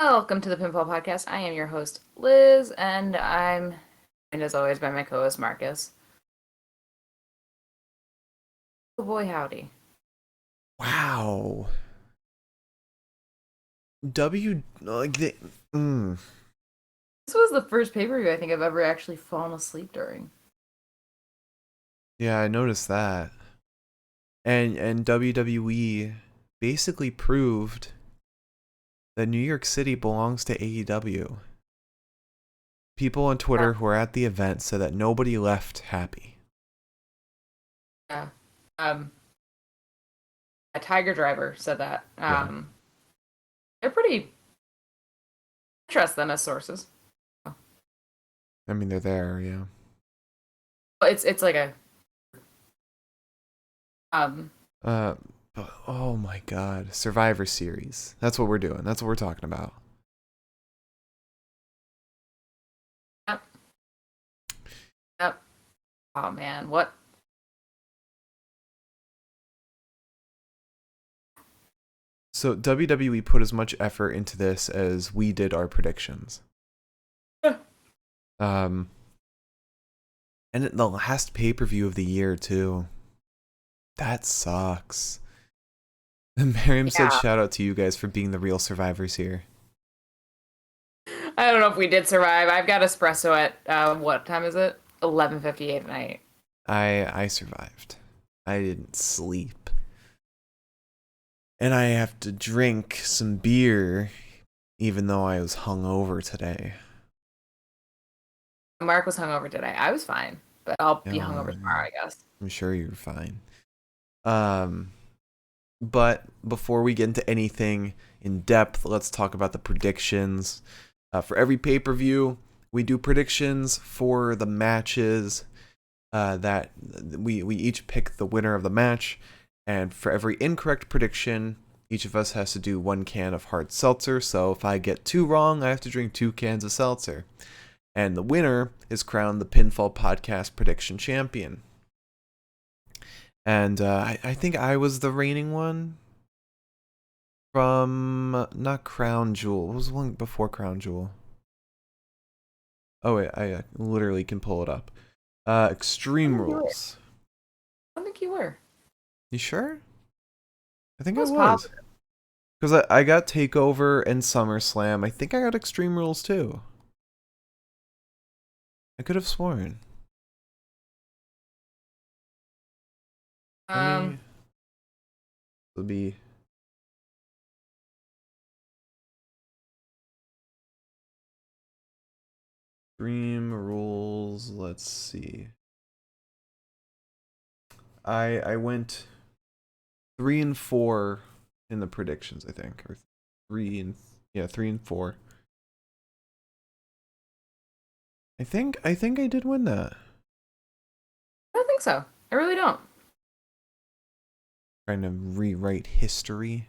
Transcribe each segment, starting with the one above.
Welcome to the Pinfall Podcast. I am your host, Liz, and I'm joined as always by my co-host, Marcus. Oh boy, howdy. Wow. W like the This was the first pay-per-view I think I've ever actually fallen asleep during. Yeah, I noticed that. And WWE basically proved that New York City belongs to AEW. People on Yeah. Twitter who were at the event said that nobody left happy. Yeah. Um, a Tiger Driver said that. Yeah. They're pretty trust them as sources. I mean, they're there, yeah. But it's like a um Uh oh my god, Survivor Series. That's what we're doing. That's what we're talking about. yep, yep. Oh man, what? So WWE put as much effort into this as we did our predictions. Um And the last pay-per-view of the year, too. That sucks. And Miriam said Yeah. shout out to you guys for being the real survivors here. I don't know if we did survive. I've got espresso at what time is it? 11:58 at night. I survived. I didn't sleep. And I have to drink some beer even though I was hungover today. Mark was hungover today. I was fine, but I'll be Oh, hungover tomorrow, I guess. I'm sure you're fine. Um, but before we get into anything in depth, let's talk about the predictions. For every pay-per-view, we do predictions for the matches that we each pick the winner of the match, and for every incorrect prediction, each of us has to do 1 can of hard seltzer. So if I get 2 wrong, I have to drink 2 cans of seltzer. And the winner is crowned the Pinfall Podcast Prediction Champion. And I think I was the reigning one from not Crown Jewel. What was the one before Crown Jewel? Oh wait, I literally can pull it up. I don't Extreme think you were. Rules. I don't think you were. You sure? I think I I was was. positive. Because I got Takeover and SummerSlam. I think I got Extreme Rules too. I could have sworn. Let Um, me. It'll be Extreme Rules. Let's see. I went 3 and 4 in the predictions. I think, or 3 and 4. I think I did win that. I don't think so. I really don't. Trying to rewrite history.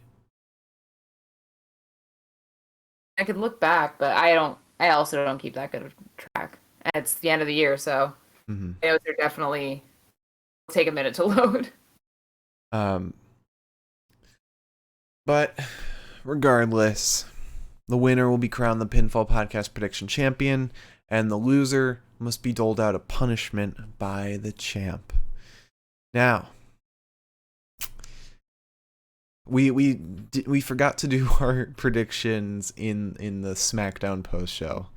I could look back, but I don't. I also don't keep that good of track. And it's the end of the year, so Hmm. those are definitely take a minute to load. Um, but regardless, the winner will be crowned the Pinfall Podcast Prediction Champion, and the loser must be doled out a punishment by the champ. Now, we forgot to do our predictions in the Smackdown post show,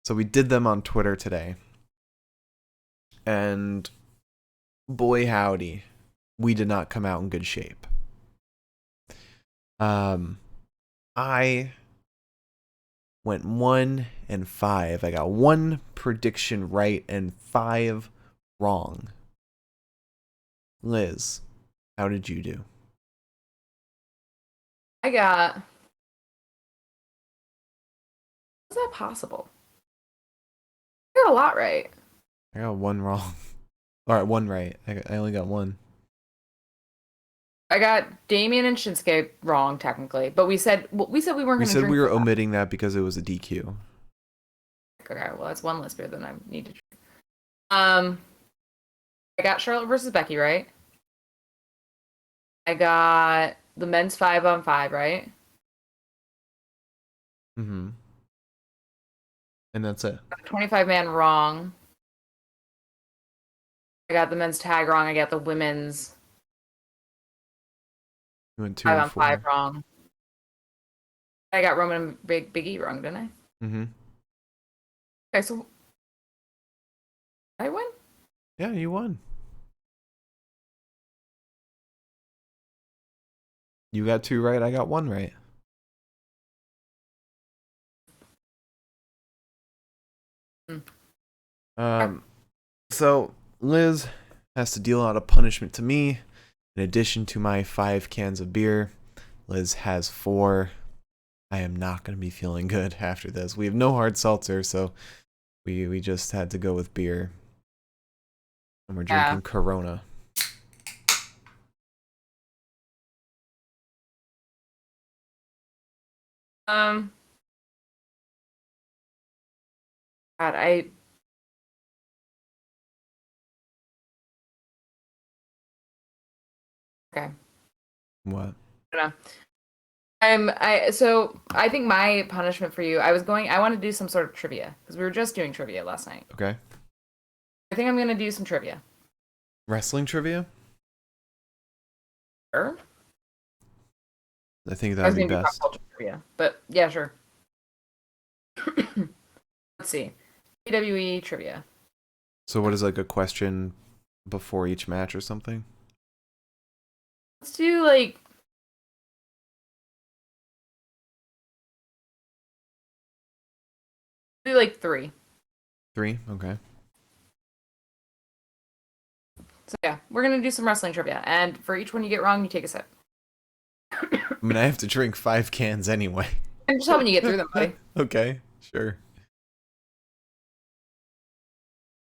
so we did them on Twitter today, and boy howdy, we did not come out in good shape. Um, I went 1 and 5. I got 1 prediction right and 5 wrong. Liz, how did you do? I got. Is that possible? I got a lot right. I got 1 wrong. All right, 1 right. I only got 1. I got Damien and Shinsuke wrong technically, but we said we weren't We going to said we drink were for that. omitting that because it was a DQ. Okay, well that's one less beer than I need to drink. Um, I got Charlotte versus Becky right. I got the men's 5-on-5 right. Mm-hmm. And that's it. 25-man wrong. I got the men's tag wrong. I got the women's You went 2 5 and on 5 4. wrong. I got Roman and Biggie wrong, didn't I? Mm-hmm. Okay, so I win? Yeah, you won. You got 2 right. I got 1 right. Mm. So Liz has to deal out a punishment to me. In addition to my 5 cans of beer, Liz has 4. I am not going to be feeling good after this. We have no hard seltzer, so we just had to go with beer. And we're drinking Corona. Um, God, okay. What? I don't know. So I think my punishment for you, I want to do some sort of trivia because we were just doing trivia last night. Okay. I think I'm gonna do some trivia. Wrestling trivia? Sure. I think I that was would be gonna do pop best. culture trivia, but yeah, sure. Let's see. WWE trivia. So what is like a question before each match or something? Let's do like three. 3? Okay. So yeah, we're gonna do some wrestling trivia, and for each one you get wrong, you take a sip. I mean, I have to drink 5 cans anyway. I'm just helping you get through them, buddy. Okay, sure.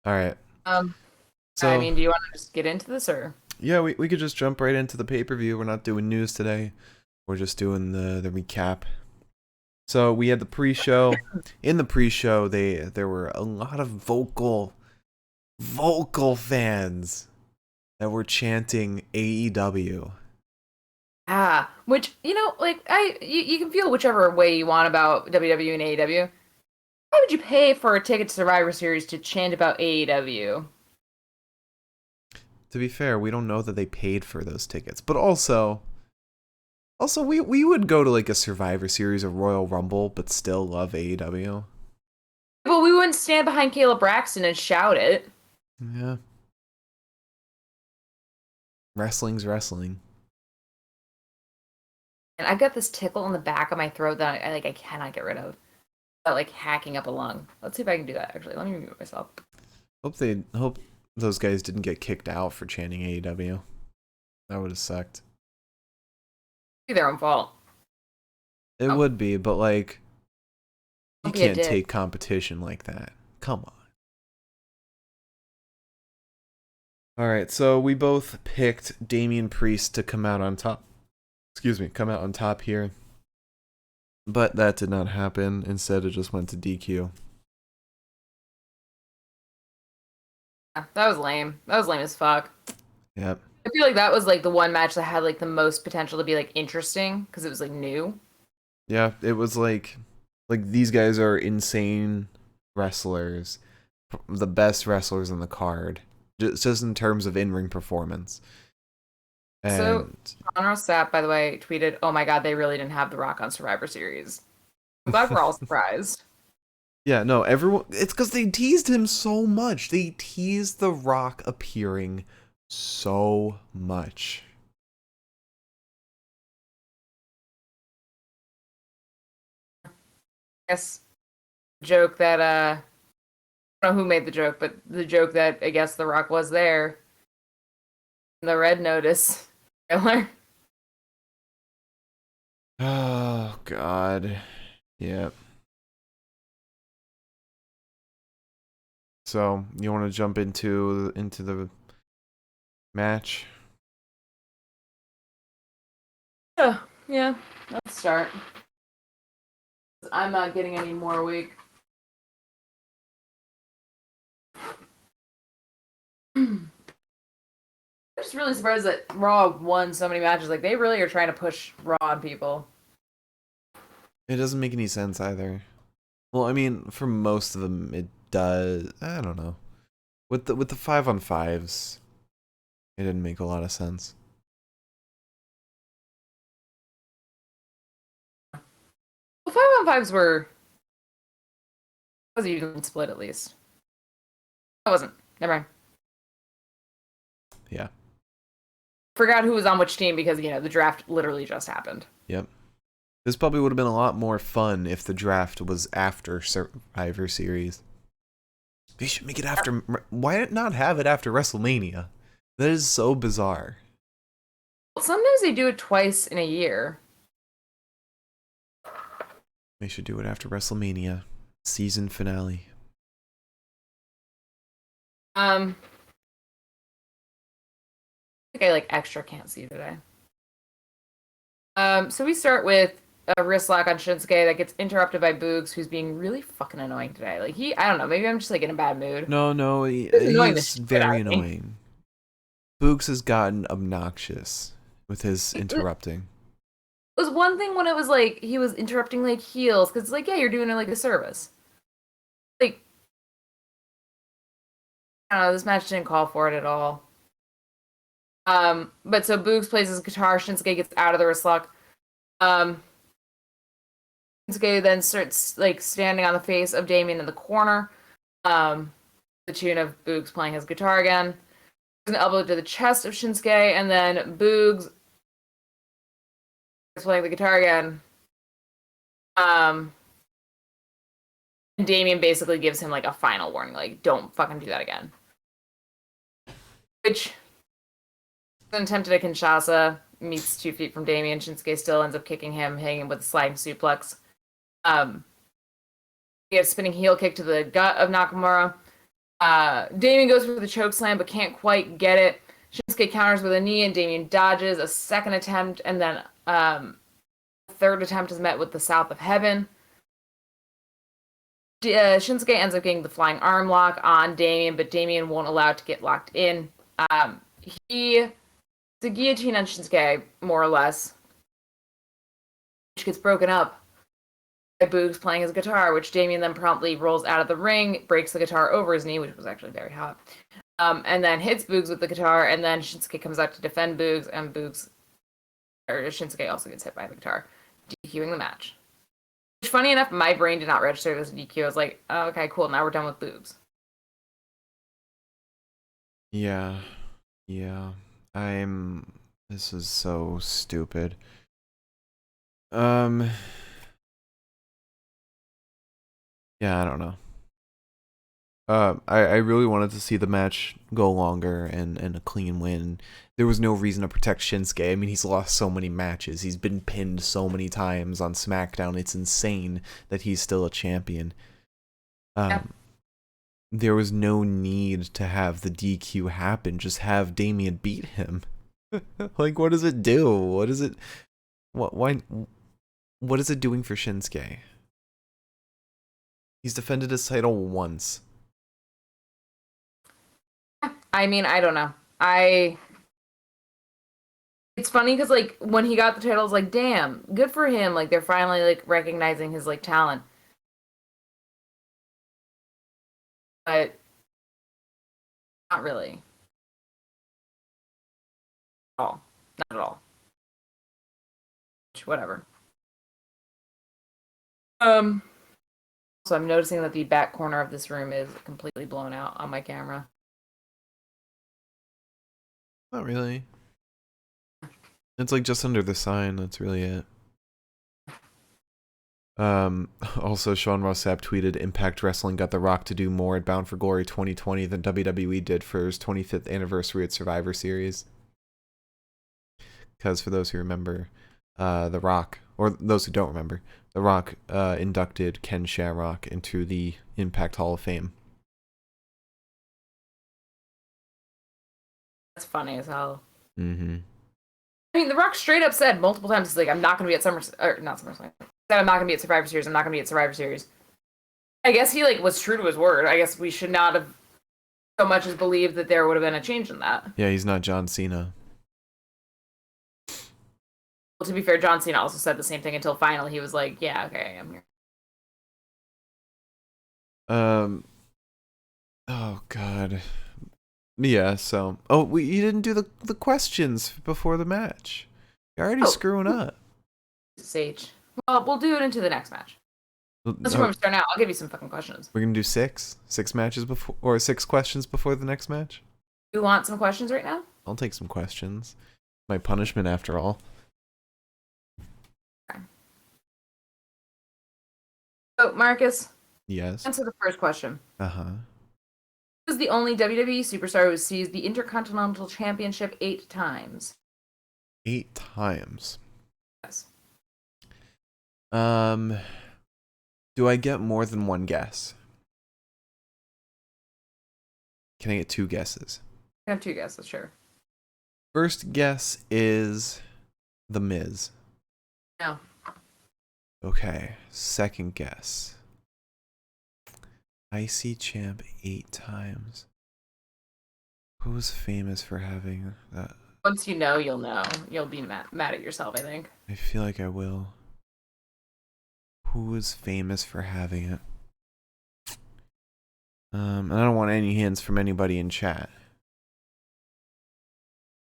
All right. I So, mean, do you want to just get into this or? yeah, we could just jump right into the pay-per-view. We're not doing news today. We're just doing the recap. So, we had the pre-show. In the pre-show, there were a lot of vocal fans that were chanting AEW. Which like you can feel whichever way you want about WWE and AEW. Why would you pay for a ticket to Survivor Series to chant about AEW? To be fair, we don't know that they paid for those tickets, but also we would go to like a Survivor Series or Royal Rumble, but still love AEW. But we wouldn't stand behind Caleb Braxton and shout it. Yeah, wrestling's wrestling. And I've got this tickle in the back of my throat that I cannot get rid of. But like hacking up a lung. Let's see if I can do that. Actually, let me mute myself. Hope those guys didn't get kicked out for chanting AEW. That would have sucked. Be their own fault. It would be, but like you Don't be a can't dick. take competition like that. Come on. All right, so we both picked Damien Priest to come out on top. Excuse me, come out on top here. But that did not happen. Instead, it just went to DQ. Yeah, that was lame. That was lame as fuck. Yep. I feel like that was like the one match that had like the most potential to be like interesting because it was like new. Yeah, it was like these guys are insane wrestlers, the best wrestlers on the card, just in terms of in-ring performance. So, And Conrad Sapp, by the way, tweeted, "Oh my god, they really didn't have The Rock on Survivor Series." I'm glad we're all surprised. yeah, no, everyone. It's because they teased him so much. They teased The Rock appearing so much. Yes, joke that I don't know who made the joke, but the joke that I guess The Rock was there. The Red Notice trailer. Oh God. Yep. So you want to jump into the match? Yeah, let's start. I'm not getting any more weak. I'm just really surprised that Raw won so many matches. Like they really are trying to push Raw on people. It doesn't make any sense either. Well, I mean, for most of them, it does. I don't know. With the 5-on-5s, it didn't make a lot of sense. Well, 5-on-5s were was even split at least. I wasn't. Never mind. Yeah. Forgot who was on which team because the draft literally just happened. Yep. This probably would have been a lot more fun if the draft was after Survivor Series. They should make it after. Why not have it after WrestleMania? That is so bizarre. Well, sometimes they do it twice in a year. They should do it after WrestleMania season finale. I think I extra can't see today. So we start with a wrist lock on Shinsuke that gets interrupted by Boogs, who's being really fucking annoying today. I don't know, maybe I'm just in a bad mood. No, he's very annoying. Boogs has gotten obnoxious with his interrupting. It was one thing when it was he was interrupting heels, because yeah, you're doing it a service. I don't know, this match didn't call for it at all. But so Boogs plays his guitar, Shinsuke gets out of the wrist lock. Shinsuke then starts standing on the face of Damien in the corner. The tune of Boogs playing his guitar again. An elbow to the chest of Shinsuke, and then Boogs is playing the guitar again. And Damien basically gives him a final warning, don't fucking do that again. Which an attempt at a Kinshasa, meets 2 feet from Damien. Shinsuke still ends up kicking him, hitting him with a sliding suplex. He has a spinning heel kick to the gut of Nakamura. Damien goes for the choke slam, but can't quite get it. Shinsuke counters with a knee, and Damien dodges a second attempt, and then a third attempt is met with the South of Heaven. Shinsuke ends up getting the flying arm lock on Damien, but Damien won't allow it to get locked in. It's a guillotine on Shinsuke, more or less, which gets broken up by Boogs playing his guitar, which Damien then promptly rolls out of the ring, breaks the guitar over his knee, which was actually very hot, and then hits Boogs with the guitar, and then Shinsuke comes out to defend Boogs, and Shinsuke also gets hit by the guitar, DQing the match. Which, funny enough, my brain did not register this DQ. I was like, oh, okay, cool, now we're done with Boogs. Yeah. This is so stupid. Yeah, I don't know. I really wanted to see the match go longer and a clean win. There was no reason to protect Shinsuke. I mean, he's lost so many matches. He's been pinned so many times on Smackdown. It's insane that he's still a champion. There was no need to have the DQ happen. Just have Damien beat him. What does it do? What is it? What is it doing for Shinsuke? He's defended his title once. I mean, I don't know. It's funny because when he got the title, I was like, damn, good for him. They're finally recognizing his talent. But not really. At all. Not at all. Whatever. So I'm noticing that the back corner of this room is completely blown out on my camera. Not really. It's just under the sign. That's really it. Also, Sean Ross Sapp tweeted, Impact Wrestling got The Rock to do more at Bound for Glory 2020 than WWE did for his 25th anniversary at Survivor Series. Because for those who remember, The Rock, or those who don't remember, The Rock inducted Ken Shamrock into the Impact Hall of Fame. That's funny as hell. Mm-hmm. I mean, The Rock straight up said multiple times, he's like, I'm not going to be at SummerSlam. Said I'm not going to be at Survivor Series. I'm not going to be at Survivor Series. I guess he was true to his word. I guess we should not have so much as believed that there would have been a change in that. Yeah, he's not John Cena. Well, to be fair, John Cena also said the same thing until finally he was like, yeah, okay, I'm here. Oh God. Yeah. So. Oh, you didn't do the questions before the match. You're already screwing up. Sage. Well, we'll do it into the next match. Unless you want me to start now, I'll give you some fucking questions. We're gonna do six matches before, or 6 questions before the next match. You want some questions right now? I'll take some questions. My punishment, after all. Okay. So, Marcus. Yes. Answer the first question. Uh-huh. Who is the only WWE superstar who seized the Intercontinental Championship 8 times? 8 times. Yes. Do I get more than one guess? Can I get 2 guesses? I have 2 guesses, sure. First guess is The Miz. No. Okay. Second guess. IC champ 8 times. Who's famous for having that? Once you know, you'll know. You'll be mad at yourself, I think. I feel like I will. Who is famous for having it? And I don't want any hints from anybody in chat.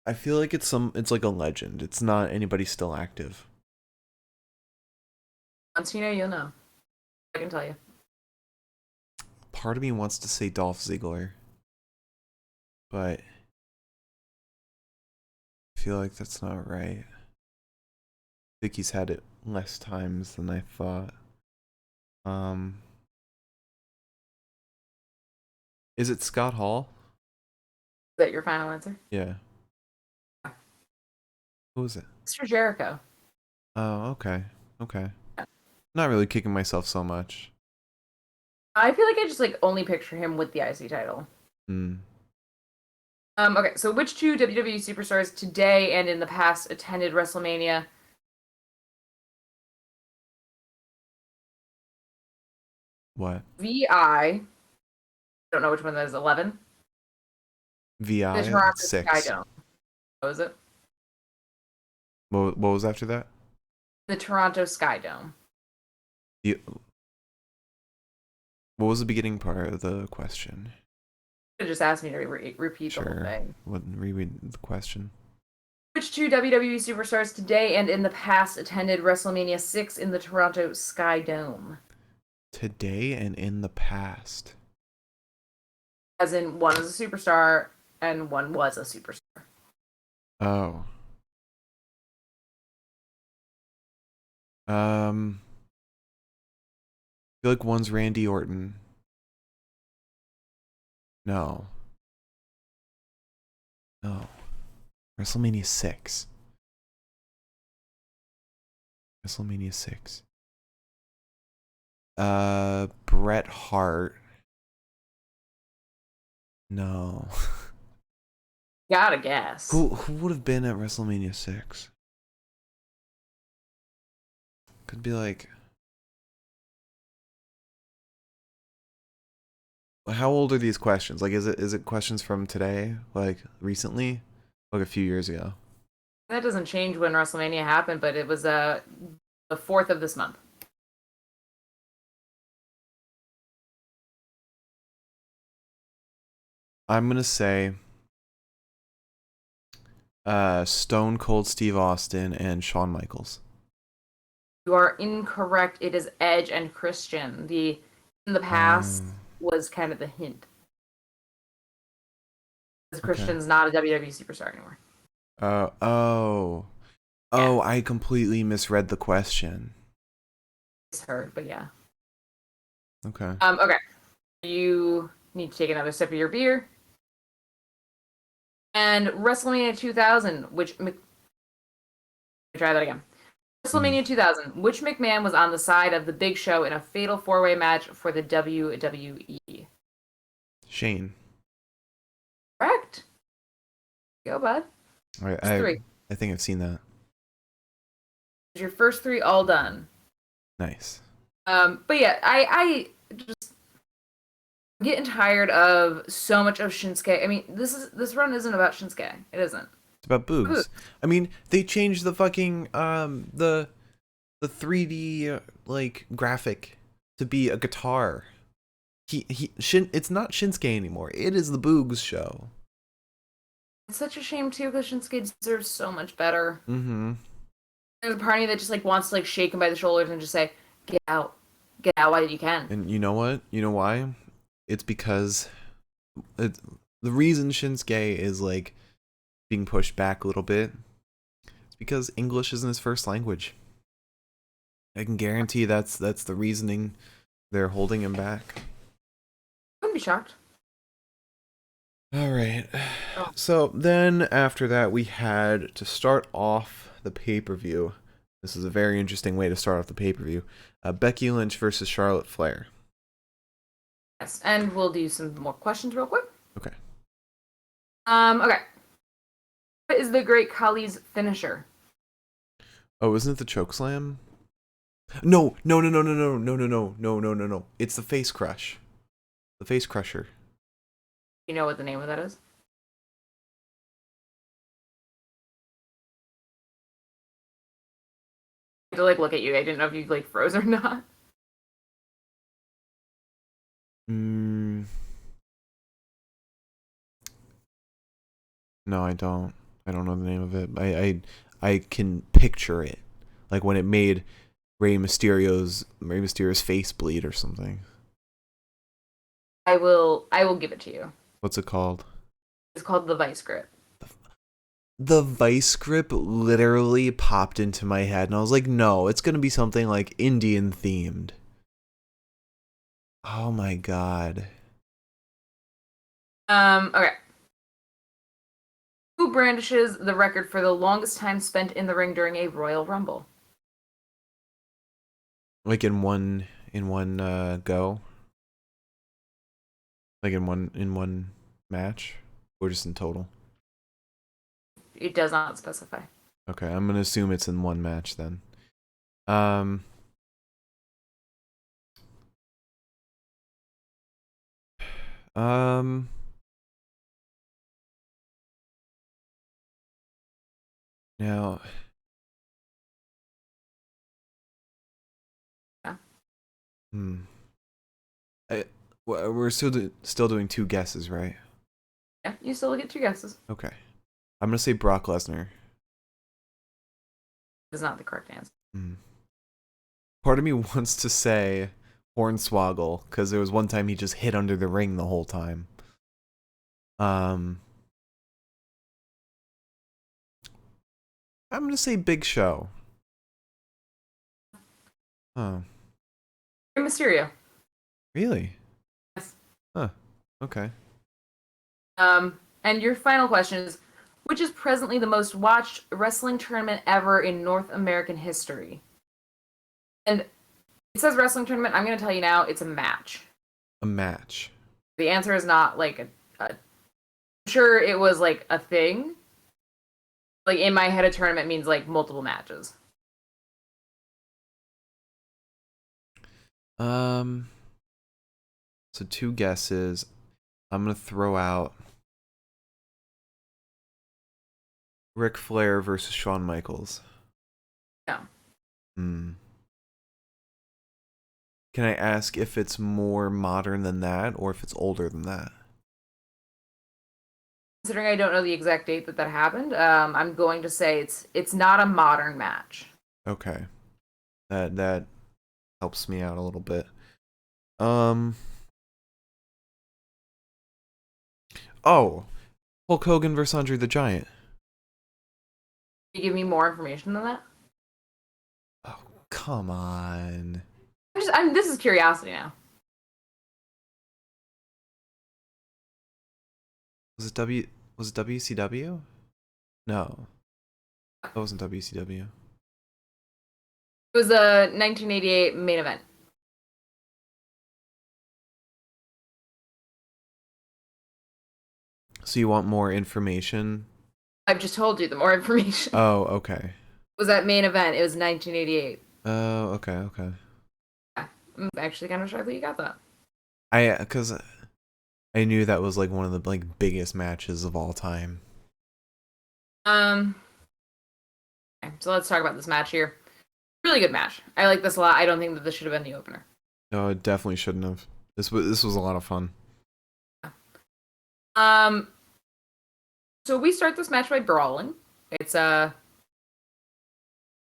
I feel like it's like a legend. It's not anybody still active. Once you know, you'll know. I can tell you. Part of me wants to say Dolph Ziggler, but I feel like that's not right. I think he's had it less times than I thought. Is it Scott Hall? Is that your final answer? Yeah. Who is it? Mr. Jericho. Oh, okay. Okay. Not really kicking myself so much. I feel like I just only picture him with the IC title. Hmm. Okay, so which 2 WWE superstars today and in the past attended WrestleMania? What? VI. Don't know which one that is. 11. VI The Toronto 6. Sky Dome. What was it? What was after that? The Toronto Sky Dome. What was the beginning part of the question? You just asked me to repeat the whole Sure. thing. Reread the question. Which 2 WWE superstars today and in the past attended WrestleMania 6 in the Toronto Sky Dome? Today and in the past. As in, one is a superstar and one was a superstar. Oh. I feel like one's Randy Orton. No. WrestleMania 6. WrestleMania 6. Bret Hart. No. Gotta guess. Who would have been at WrestleMania 6? Could be like... How old are these questions? Like, is it questions from today? Like, recently? Like a few years ago? That doesn't change when WrestleMania happened, but it was the 4th of this month. I'm gonna say Stone Cold Steve Austin and Shawn Michaels. You are incorrect. It is Edge and Christian. In the past was kind of the hint. Because Christian's not a WWE superstar anymore. I completely misread the question. It's her, but yeah. Okay. Okay. You need to take another sip of your beer. And WrestleMania 2000, try that again. WrestleMania 2000, which McMahon was on the side of the Big Show in a fatal 4-way match for the WWE? Shane. Correct. Go, bud. All right, 3. I think I've seen that. Your first 3 all done. Nice. But yeah, I just getting tired of so much of Shinsuke. I mean, this run isn't about Shinsuke. It isn't. It's about Ooh. boobs. I mean, they changed the fucking the 3D like graphic to be a guitar. It's not Shinsuke anymore. It is the Boogs show. It's such a shame too, because Shinsuke deserves so much better. Mm-hmm. There's a part of me that just like wants to like shake him by the shoulders and just say, "Get out, while you can." And you know what? You know why? It's because the reason Shinsuke is like being pushed back a little bit. It's because English isn't his first language. I can guarantee that's the reasoning they're holding him back. Wouldn't be shocked. All right. Oh. So then after that, we had to start off the pay-per-view. This is a very interesting way to start off the pay-per-view. Becky Lynch versus Charlotte Flair. Yes, and we'll do some more questions real quick. Okay. Okay. What is the Great Khali's finisher? Oh, isn't it the chokeslam? No. It's the face crush. The face crusher. You know what the name of that is? I had to like look at you. I didn't know if you like froze or not. No, I don't. I don't know the name of it. I can picture it, like when it made Rey Mysterio's face bleed or something. I will give it to you. What's it called? It's called the Vice Grip. The Vice Grip literally popped into my head, and I was like, no, it's gonna be something like Indian themed. Oh my god. Okay. Who brandishes the record for the longest time spent in the ring during a Royal Rumble? Like in one go? Like in one match? Or just in total? It does not specify. Okay, I'm gonna assume it's in one match then. Now, Yeah. We're still doing two guesses, right? Yeah, you still get two guesses. Okay. I'm gonna say Brock Lesnar. It's not the correct answer. Part of me wants to say Hornswoggle, because there was one time he just hid under the ring the whole time. I'm gonna say Big Show. Oh. Rey Mysterio. Really? Yes. Huh. Okay. And your final question is, which is presently the most watched wrestling tournament ever in North American history? And it says wrestling tournament. I'm going to tell you now, it's a match. A match. The answer is not like I'm sure it was like a thing. Like in my head, a tournament means like multiple matches. So two guesses. I'm gonna throw out Ric Flair versus Shawn Michaels. No. Can I ask if it's more modern than that or if it's older than that? Considering I don't know the exact date that happened, I'm going to say it's not a modern match. Okay. That helps me out a little bit. Oh, Hulk Hogan versus Andre the Giant. Can you give me more information than that? Oh, come on. This is curiosity now. Was it WCW? No. That wasn't WCW. It was a 1988 main event. So you want more information? I've just told you the more information. Oh, okay. It was that main event. It was 1988. Oh, okay. Yeah, I'm actually kind of shocked that you got that. Because I knew that was like one of the like biggest matches of all time. Um, okay, so let's talk about this match here. Really good match. I like this a lot. I don't think that this should have been the opener. No, it definitely shouldn't have. This was a lot of fun. Um, so we start this match by brawling. It's there's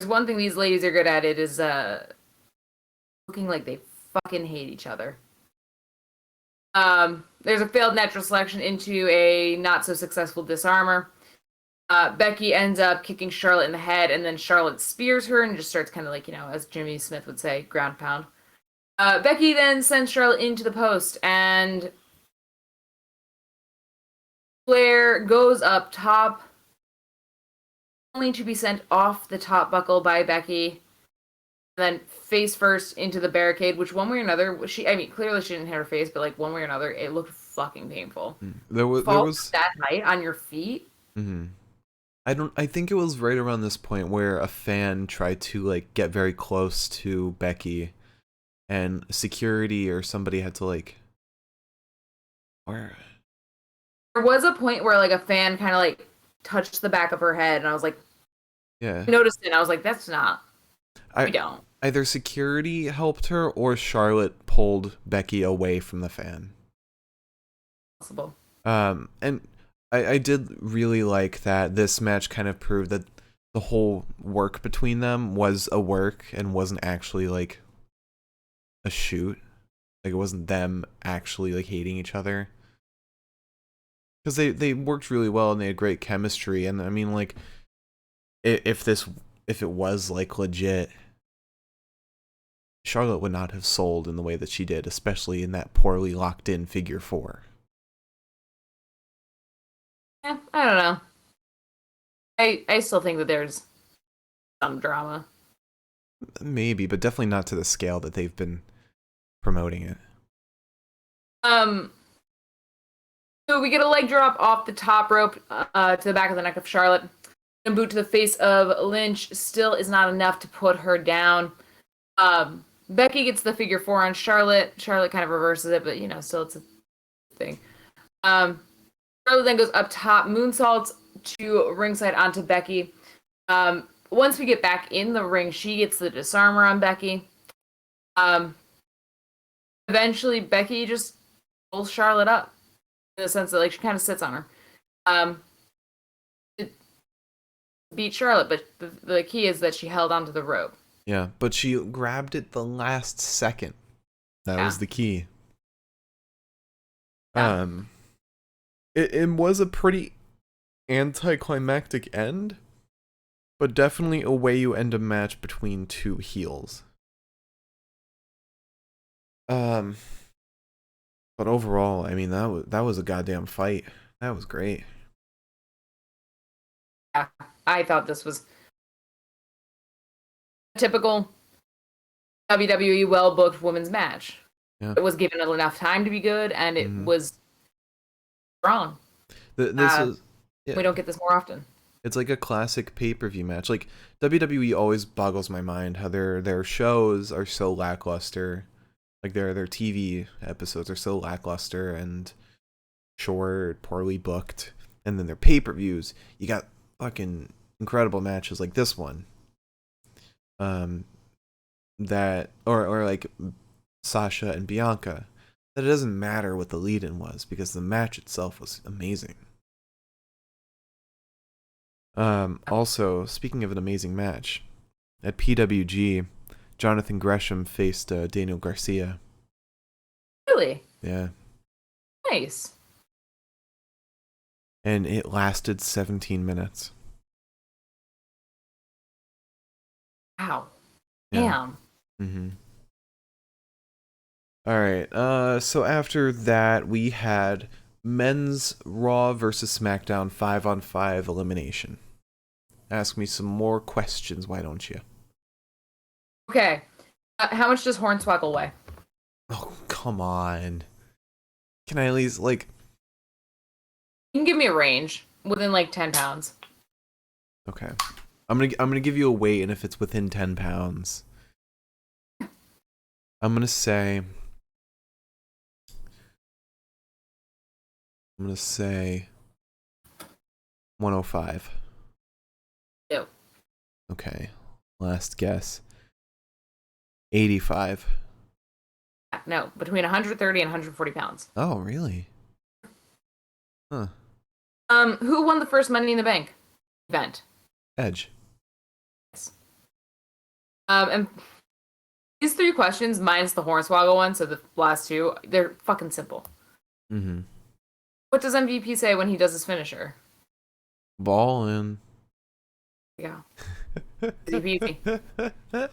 one thing these ladies are good at. It is looking like they fucking hate each other. There's a failed natural selection into a not so successful disarmor. Becky ends up kicking Charlotte in the head, and then Charlotte spears her and just starts kind of like, as Jimmy Smith would say, ground pound. Becky then sends Charlotte into the post, and Flair goes up top, only to be sent off the top buckle by Becky, and then face first into the barricade, which one way or another, clearly she didn't hit her face, but like one way or another, it looked fucking painful. There Fall was that height on your feet. Mm-hmm. I think it was right around this point where a fan tried to like get very close to Becky, and security or somebody had to like, where There was a point where like a fan kind of like touched the back of her head, and I was like, yeah, I noticed it, and I was like, that's not. I We don't. either security helped her or Charlotte pulled Becky away from the fan. Possible. And I did really like that this match kind of proved that the whole work between them was a work and wasn't actually like a shoot. Like it wasn't them actually like hating each other. Because they worked really well and they had great chemistry. And I mean, like, if it was like legit, Charlotte would not have sold in the way that she did, especially in that poorly locked in figure 4. Yeah, I don't know. I still think that there's some drama. Maybe, but definitely not to the scale that they've been promoting it. So we get a leg drop off the top rope to the back of the neck of Charlotte. A boot to the face of Lynch still is not enough to put her down. Becky gets the figure 4 on Charlotte. Charlotte kind of reverses it, but still it's a thing. Charlotte then goes up top, moonsaults to ringside onto Becky. Once we get back in the ring, she gets the disarmor on Becky. Eventually, Becky just pulls Charlotte up in the sense that like she kind of sits on her. It beat Charlotte, but the key is that she held onto the rope. Yeah, but she grabbed it the last second. That was the key. Yeah. It was a pretty anticlimactic end, but definitely a way you end a match between two heels. But overall, I mean that was a goddamn fight. That was great. Yeah, I thought this was a typical WWE well-booked women's match. Yeah. It was given enough time to be good, and it was strong. This is we don't get this more often. It's like a classic pay-per-view match. Like WWE always boggles my mind how their shows are so lackluster. Like their TV episodes are so lackluster and short, poorly booked. And then their pay-per-views, you got fucking incredible matches like this one. That or like Sasha and Bianca. That it doesn't matter what the lead-in was because the match itself was amazing. Also, speaking of an amazing match, at PWG, Jonathan Gresham faced Daniel Garcia. Really? Yeah. Nice. And it lasted 17 minutes. Wow. Yeah. Damn. Alright, so after that, we had Men's Raw versus Smackdown 5-on-5 elimination. Ask me some more questions, why don't you? Okay. How much does Hornswoggle weigh? Oh, come on. Can I at least, like... You can give me a range within like 10 pounds. Okay. I'm gonna give you a weight, and if it's within 10 pounds, I'm gonna say 105. Okay. Last guess. 85. No, between 130 and 140 pounds. Oh, really? Huh. Who won the first Money in the Bank event? Edge. Yes. And these 3 questions, minus the Hornswoggle one, so the last 2, they're fucking simple. Mm-hmm. What does MVP say when he does his finisher? Ball in. Yeah. Easy. I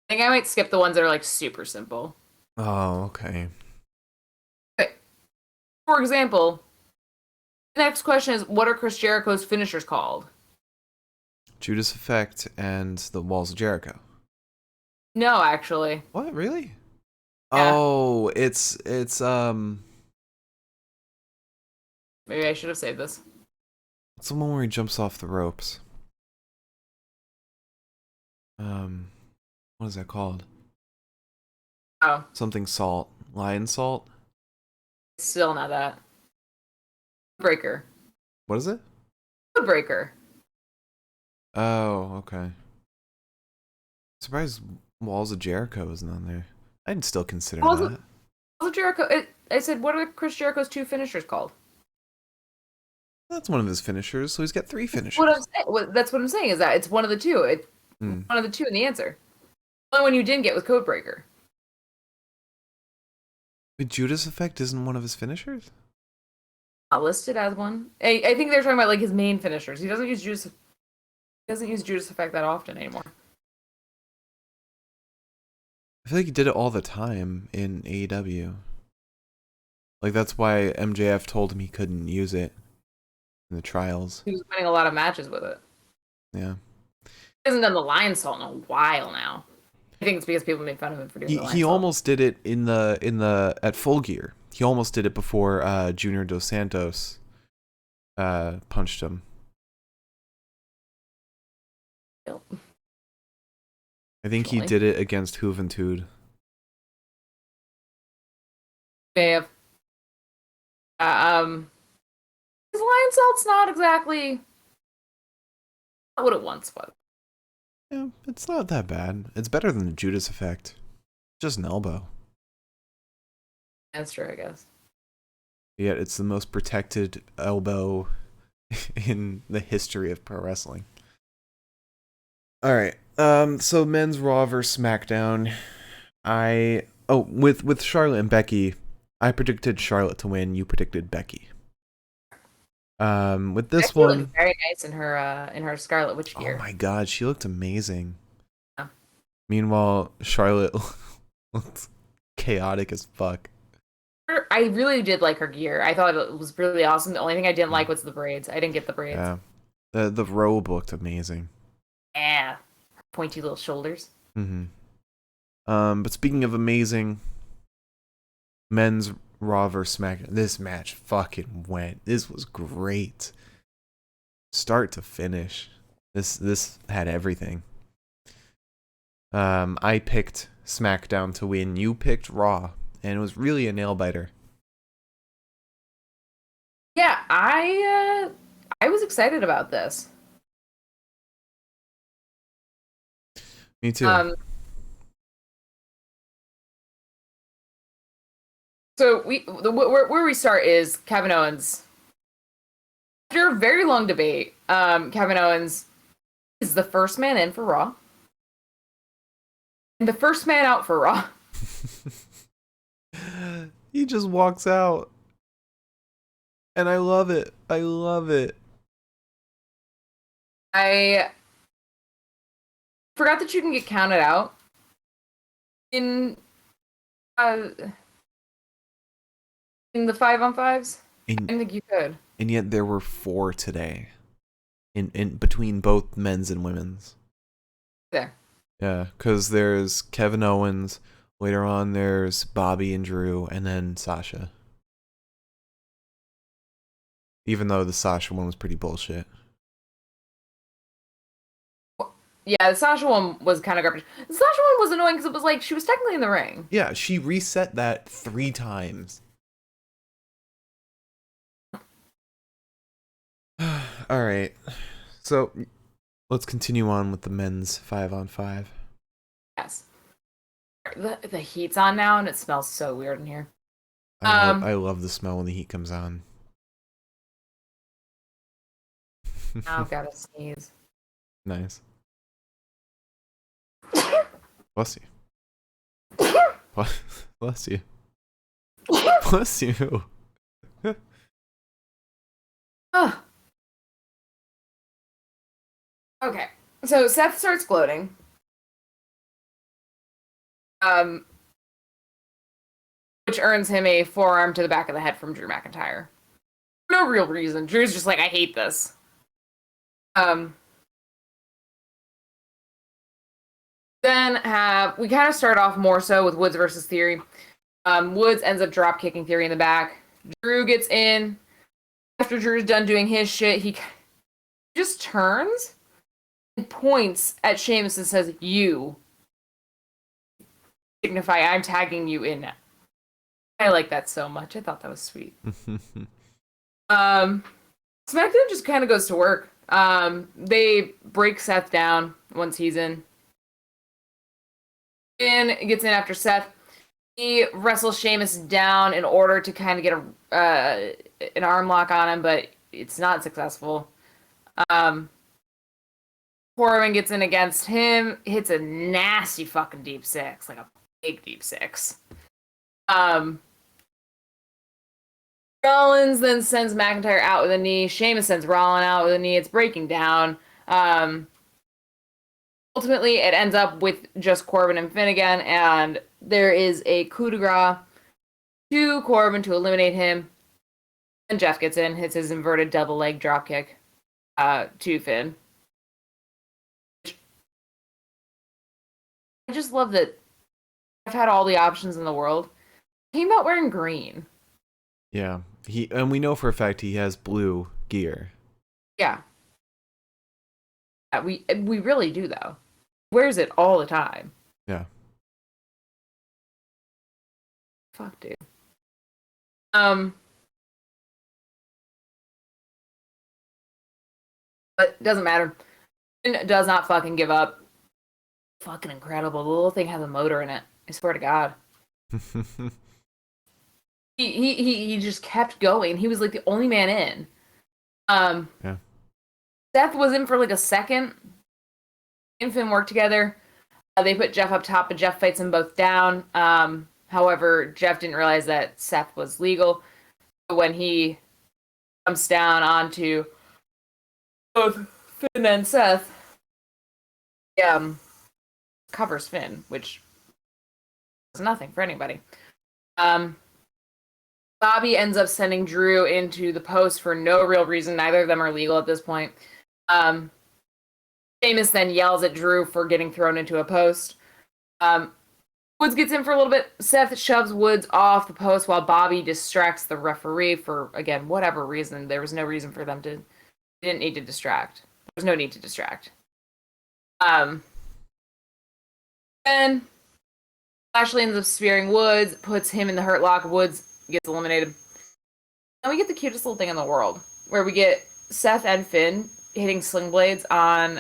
think I might skip the ones that are like super simple. Oh, okay. Okay. For example, the next question is, what are Chris Jericho's finishers called? Judas Effect and the Walls of Jericho. No, actually. What, really? Yeah. Oh, it's Maybe I should have saved this. it's the one where he jumps off the ropes. What is that called? Oh, Something salt. Lion salt? still not that. Breaker. What is it? Breaker. Oh, okay. Surprised Walls of Jericho isn't on there. I'd still consider Walls that. of Jericho. I said, what are Chris Jericho's 2 finishers called? That's one of his finishers, so he's got 3 finishers. What I'm saying, that's what I'm saying is that it's one of the 2. It's one of the 2 in the answer. The only one you didn't get was Codebreaker. But Judas Effect isn't one of his finishers? Not listed as one. I think they're talking about like his main finishers. He doesn't use Judas. He doesn't use Judas Effect that often anymore. I feel like he did it all the time in AEW. Like, that's why MJF told him he couldn't use it in the trials. He was winning a lot of matches with it. Yeah. He hasn't done the Lion Salt in a while now. I think it's because people made fun of him for doing the Lion Salt. He almost did it in the at Full Gear. He almost did it before Junior Dos Santos punched him. Yep. I think he did it against Juventud. May have. His Lion Salt's not exactly what it once was. Yeah, it's not that bad. It's better than the Judas Effect. Just an elbow. That's true, I guess. Yet it's the most protected elbow in the history of pro wrestling. All right. So men's Raw versus SmackDown. With Charlotte and Becky, I predicted Charlotte to win. You predicted Becky. With this Becky one, looked very nice in her Scarlet Witch gear. Oh my god, she looked amazing. Yeah. Meanwhile, Charlotte looked chaotic as fuck. I really did like her gear. I thought it was really awesome. The only thing I didn't like was the braids. I didn't get the braids. Yeah. The robe looked amazing. Yeah. Pointy little shoulders. Mm-hmm. But speaking of amazing, men's Raw vs SmackDown. This match fucking went. This was great. Start to finish. This had everything. I picked SmackDown to win. You picked Raw, and it was really a nail biter. Yeah, I was excited about this. Me too. So where we start is Kevin Owens. After a very long debate, Kevin Owens is the first man in for Raw and the first man out for Raw. He just walks out. And I love it. I love it. I forgot that you can get counted out in the 5-on-5s. I didn't think you could. And yet there were 4 today. In between both men's and women's. There. Yeah, because there's Kevin Owens. Later on, there's Bobby and Drew, and then Sasha. Even though the Sasha one was pretty bullshit. Yeah, the Sasha one was kind of garbage. The Sasha one was annoying because it was like she was technically in the ring. Yeah, she reset that 3 times. All right. So let's continue on with the men's 5-on-5. Yes. The heat's on now, and it smells so weird in here. I love the smell when the heat comes on. Now I've got to sneeze. Nice. Bless you. Bless you. Bless you. Okay, so Seth starts gloating. Which earns him a forearm to the back of the head from Drew McIntyre. No real reason. Drew's just like, I hate this. Then we kind of start off more so with Woods versus Theory. Woods ends up drop kicking Theory in the back. Drew gets in. After Drew's done doing his shit, he just turns and points at Sheamus and says, "You." Signify I'm tagging you in. I like that so much. I thought that was sweet. SmackDown just kind of goes to work. They break Seth down once he's in. Finn gets in after Seth. He wrestles Sheamus down in order to kind of get an arm lock on him, but it's not successful. Corbin gets in against him, hits a nasty fucking deep six, like a big deep six. Rollins then sends McIntyre out with a knee. Sheamus sends Rollins out with a knee. It's breaking down. Ultimately, it ends up with just Corbin and Finn again, and there is a coup de grace to Corbin to eliminate him. And Jeff gets in, hits his inverted double leg dropkick to Finn. I just love that I've had all the options in the world. He came out wearing green. Yeah, and we know for a fact he has blue gear. Yeah. We really do, though. Wears it all the time. Yeah. Fuck, dude. But it doesn't matter. Finn does not fucking give up. Fucking incredible. The little thing has a motor in it. I swear to God. He just kept going. He was like the only man in. Yeah. Seth was in for like a second. He and Finn work together. They put Jeff up top, but Jeff fights them both down. However, Jeff didn't realize that Seth was legal. So when he jumps down onto both Finn and Seth, he covers Finn, which is nothing for anybody. Bobby ends up sending Drew into the post for no real reason. Neither of them are legal at this point. Sheamus then yells at Drew for getting thrown into a post. Woods gets in for a little bit. Seth shoves Woods off the post while Bobby distracts the referee for, again, whatever reason. There was no reason for them to... They didn't need to distract. There was no need to distract. Then Lashley ends up spearing Woods, puts him in the hurt lock. Woods gets eliminated. And we get the cutest little thing in the world, where we get Seth and Finn hitting sling blades on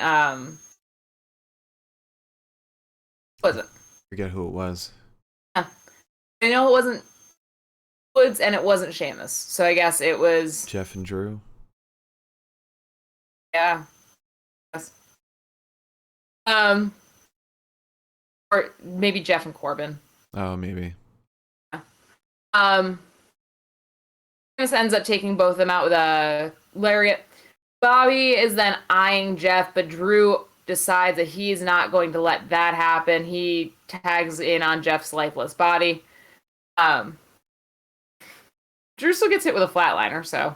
what was it? Forget who it was. I know it wasn't Woods and it wasn't Sheamus, so I guess it was Jeff and Drew. Yeah. Yes. Or maybe Jeff and Corbin. Oh, maybe. Sheamus ends up taking both of them out with a lariat. Bobby is then eyeing Jeff, but Drew decides that he's not going to let that happen. He tags in on Jeff's lifeless body. Drew still gets hit with a flatliner, so.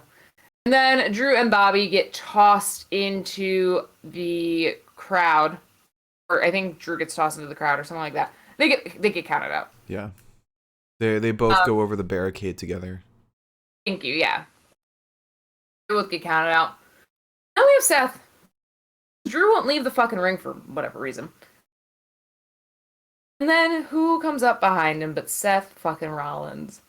And then Drew and Bobby get tossed into the crowd. Or I think Drew gets tossed into the crowd or something like that. They get counted out. Yeah. They both go over the barricade together. Thank you, yeah. They both get counted out. Now we have Seth. Drew won't leave the fucking ring for whatever reason. And then who comes up behind him but Seth fucking Rollins?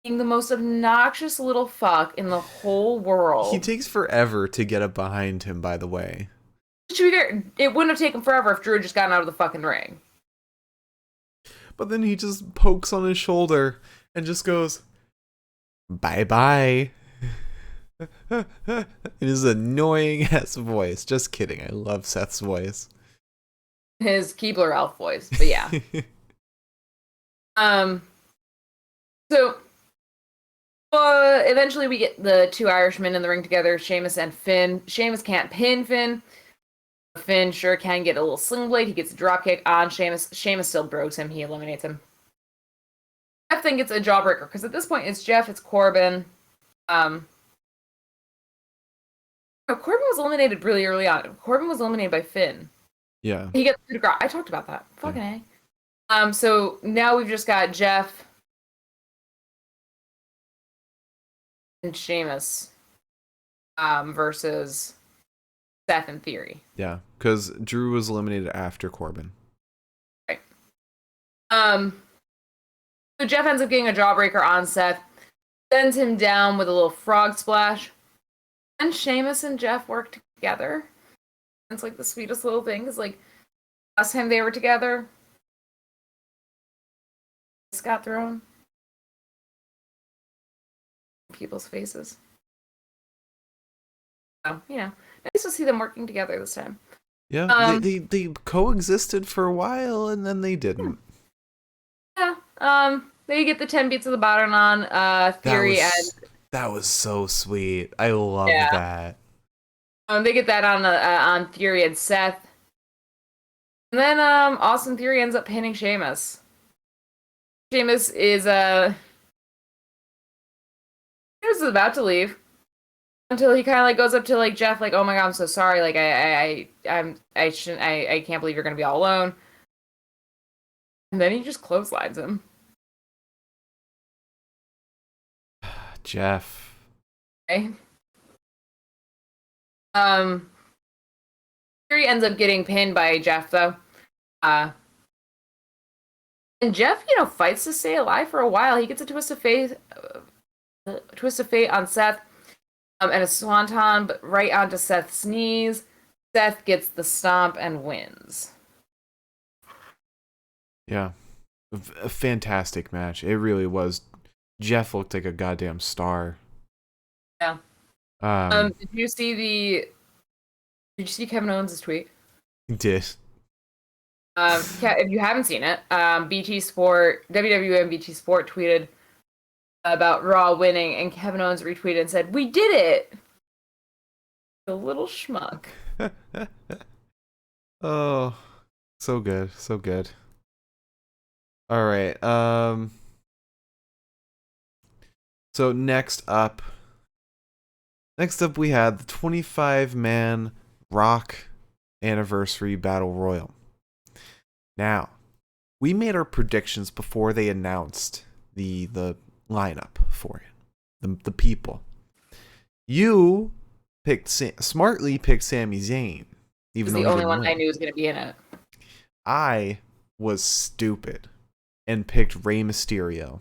Being the most obnoxious little fuck in the whole world. He takes forever to get up behind him, by the way. To be fair, it wouldn't have taken forever if Drew had just gotten out of the fucking ring. But then he just pokes on his shoulder and just goes, bye-bye. In his annoying ass voice. Just kidding. I love Seth's voice. His Keebler Elf voice, but yeah. So eventually we get the two Irishmen in the ring together, Sheamus and Finn. Sheamus can't pin Finn. Finn sure can get a little sling blade. He gets a dropkick on Sheamus. Sheamus still bros him. He eliminates him. Jeff then gets a jawbreaker because at this point it's Jeff, it's Corbin. Corbin was eliminated really early on. Corbin was eliminated by Finn. Yeah. He gets the I talked about that. Fucking A. So now we've just got Jeff and Sheamus versus Seth in Theory. Yeah, because Drew was eliminated after Corbin. Right. So Jeff ends up getting a jawbreaker on Seth, sends him down with a little frog splash, and Sheamus and Jeff work together. It's like the sweetest little thing, because like last time they were together, this got thrown in people's faces. So, nice to see them working together this time. Yeah, they coexisted for a while, and then they didn't. Yeah. They get the 10 beats of the bottom on Theory that was so sweet. I love that. They get that on Theory and Seth. And then Austin Theory ends up pinning Sheamus. Sheamus is about to leave until he kind of like goes up to like Jeff, like, "Oh my God, I'm so sorry. Like I can't believe you're gonna be all alone." And then he just clotheslines him. Jeff. Okay. Theory ends up getting pinned by Jeff though. And Jeff, fights to stay alive for a while. He gets a twist of fate on Seth, and a swanton, but right onto Seth's knees. Seth gets the stomp and wins. Yeah, a fantastic match. It really was. Jeff looked like a goddamn star. Yeah. Did you see Kevin Owens' tweet? Did. If you haven't seen it, BT Sport, WWE and BT Sport tweeted about Raw winning, and Kevin Owens retweeted and said, "We did it!" The little schmuck. Oh, so good, so good. All right. So next up we had the 25-man Rock Anniversary Battle Royal. Now, we made our predictions before they announced the lineup for it. The people. You smartly picked Sami Zayn. Even though the only one I knew was going to be in it. I was stupid and picked Rey Mysterio,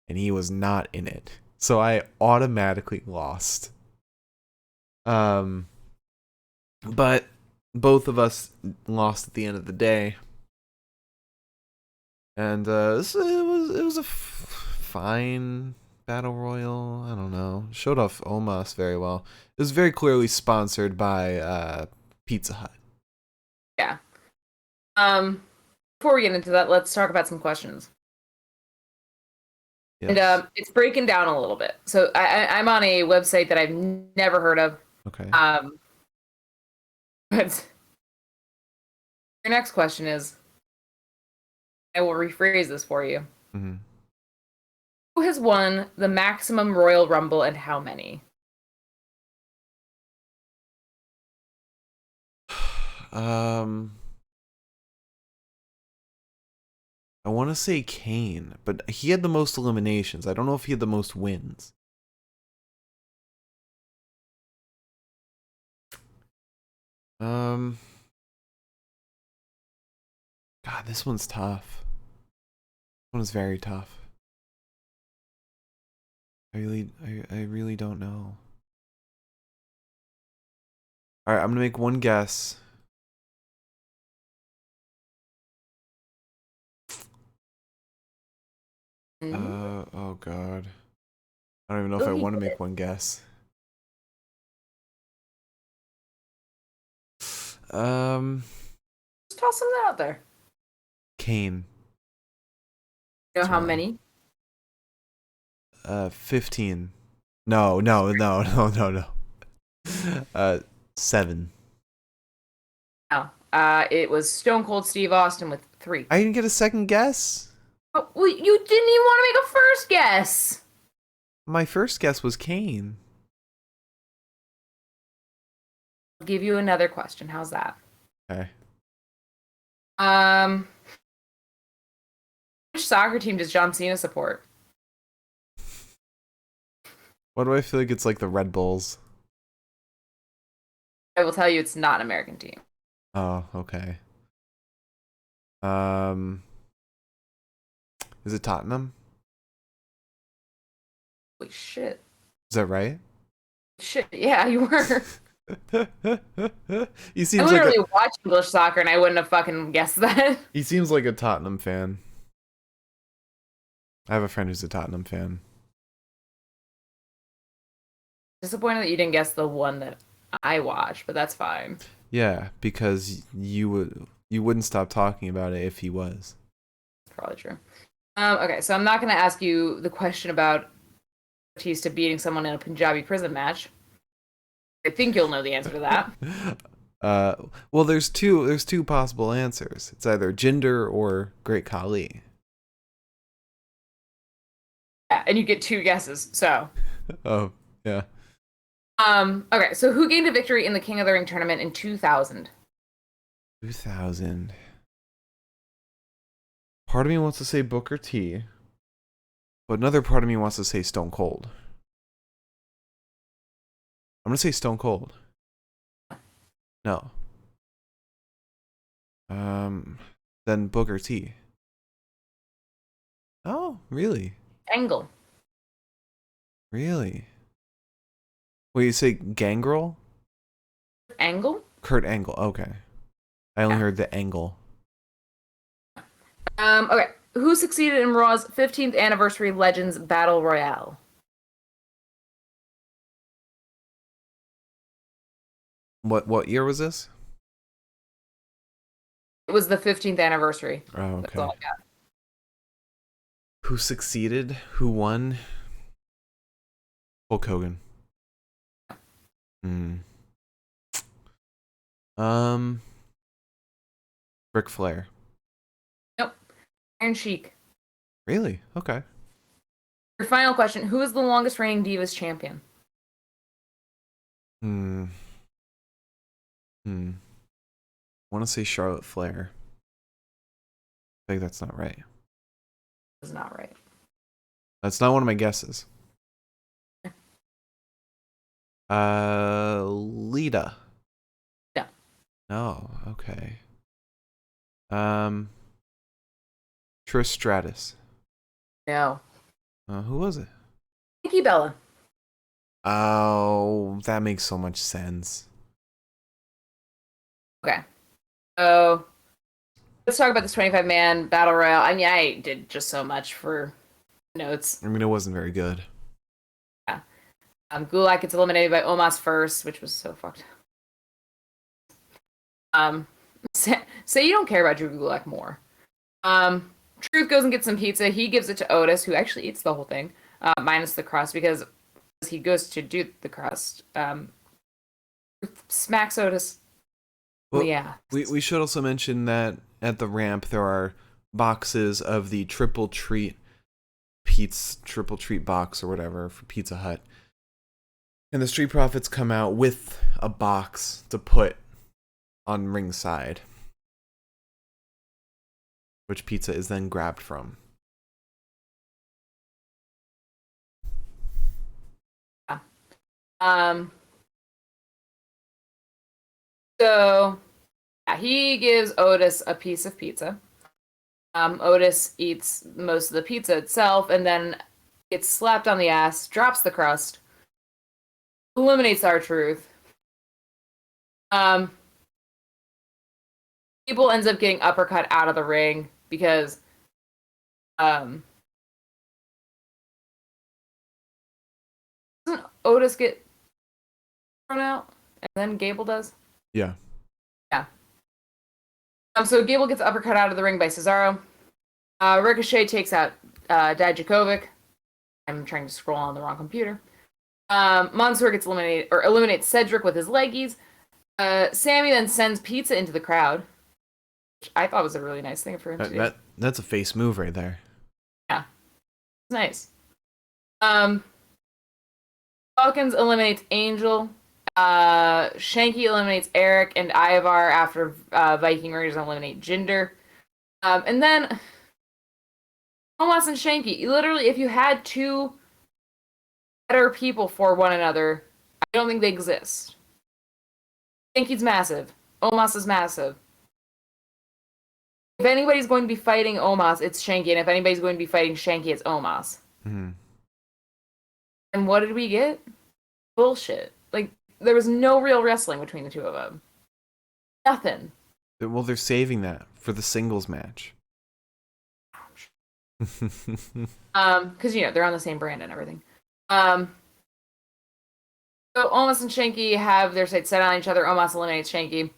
and he was not in it. So I automatically lost. But both of us lost at the end of the day. And it was a fine battle royal. I don't know. Showed off Omos very well. It was very clearly sponsored by Pizza Hut. Yeah. Before we get into that, let's talk about some questions. Yes. And it's breaking down a little bit. So I'm on a website that I've never heard of. Okay. But your next question is, I will rephrase this for you. Mm-hmm. Who has won the maximum Royal Rumble and how many? I want to say Kane, but he had the most eliminations. I don't know if he had the most wins. God, this one's tough. This one is very tough. I really don't know. All right, I'm gonna make one guess. Oh god. I don't even know if Oh, I he want to did make it. one guess. Um, Just toss something out there. Kane. You know That's how wrong. many? 15. No, no, no, no, no, no. 7. No. It was Stone Cold Steve Austin with 3. I didn't get a second guess. Oh, well, you didn't even want to make a first guess. My first guess was Kane. I'll give you another question. How's that? Okay. Um, which soccer team does John Cena support? Why do I feel like it's like the Red Bulls? I will tell you it's not an American team. Oh, okay. Um, is it Tottenham? Holy shit. Is that right? Shit, yeah, you were. He I seems like a literally watch English soccer and I wouldn't have fucking guessed that. he seems like a Tottenham fan. I have a friend who's a Tottenham fan. Disappointed that you didn't guess the one that I watched, but that's fine. Yeah, because you wouldn't stop talking about it if he was. It's probably true. Okay, so I'm not going to ask you the question about Batista beating someone in a Punjabi prison match. I think you'll know the answer to that. Well, there's two possible answers. It's either Jinder or Great Khali. Yeah, and you get 2 guesses. So, Oh, yeah. okay, so who gained a victory in the King of the Ring tournament in 2000? 2000. Part of me wants to say Booker T, but another part of me wants to say Stone Cold. I'm gonna say Stone Cold. No. Then Booker T. Oh, really? Angle. Really? Wait, you say Gangrel? Angle? Kurt Angle. Okay. I only Yeah. heard the angle. Okay, who succeeded in Raw's 15th anniversary Legends Battle Royale? What year was this? It was the 15th anniversary. Oh, That's okay. all I got. Who succeeded? Who won? Hulk Hogan. Hmm. Ric Flair. Nope. Iron Sheik. Really? Okay. Your final question, who is the longest reigning Divas champion? Hmm. I want to say Charlotte Flair. I think that's not right. That's not right. That's not one of my guesses. Lita. No. No. Okay. Trish Stratus. No. Who was it? Nikki Bella. Oh, that makes so much sense. Okay. So let's talk about this 25-man battle royale. I mean, I did just so much for notes. I mean, it wasn't very good. Yeah. Gulak gets eliminated by Omos first, which was so fucked. Say you don't care about Drew Gulak more. Truth goes and gets some pizza. He gives it to Otis, who actually eats the whole thing, minus the crust, because he goes to do the crust. Smacks Otis. Well, Yeah. we should also mention that at the ramp there are boxes of the triple treat box or whatever for Pizza Hut. And the Street Profits come out with a box to put on ringside, which pizza is then grabbed from. So yeah, he gives Otis a piece of pizza. Otis eats most of the pizza itself and then gets slapped on the ass, drops the crust, eliminates R-Truth. People ends up getting uppercut out of the ring because Doesn't Otis get thrown out? And then Gable does? Yeah. Yeah. So Gable gets uppercut out of the ring by Cesaro. Ricochet takes out Dijakovic. I'm trying to scroll on the wrong computer. Mansoor gets eliminates Cedric with his leggies. Sammy then sends pizza into the crowd, which I thought was a really nice thing for him to do. That's a face move right there. Yeah, it's nice. Dawkins eliminates Angel. Shanky eliminates Eric and Ivar after Viking Raiders eliminate Jinder. And then Omos and Shanky. Literally, if you had two better people for one another, I don't think they exist. Shanky's massive. Omos is massive. If anybody's going to be fighting Omos, it's Shanky. And if anybody's going to be fighting Shanky, it's Omos. Mm-hmm. And what did we get? Bullshit. Like, there was no real wrestling between the two of them. Nothing. Well, they're saving that for the singles match. Because, they're on the same brand and everything. So Omos and Shanky have their sights set on each other. Omos eliminates Shanky.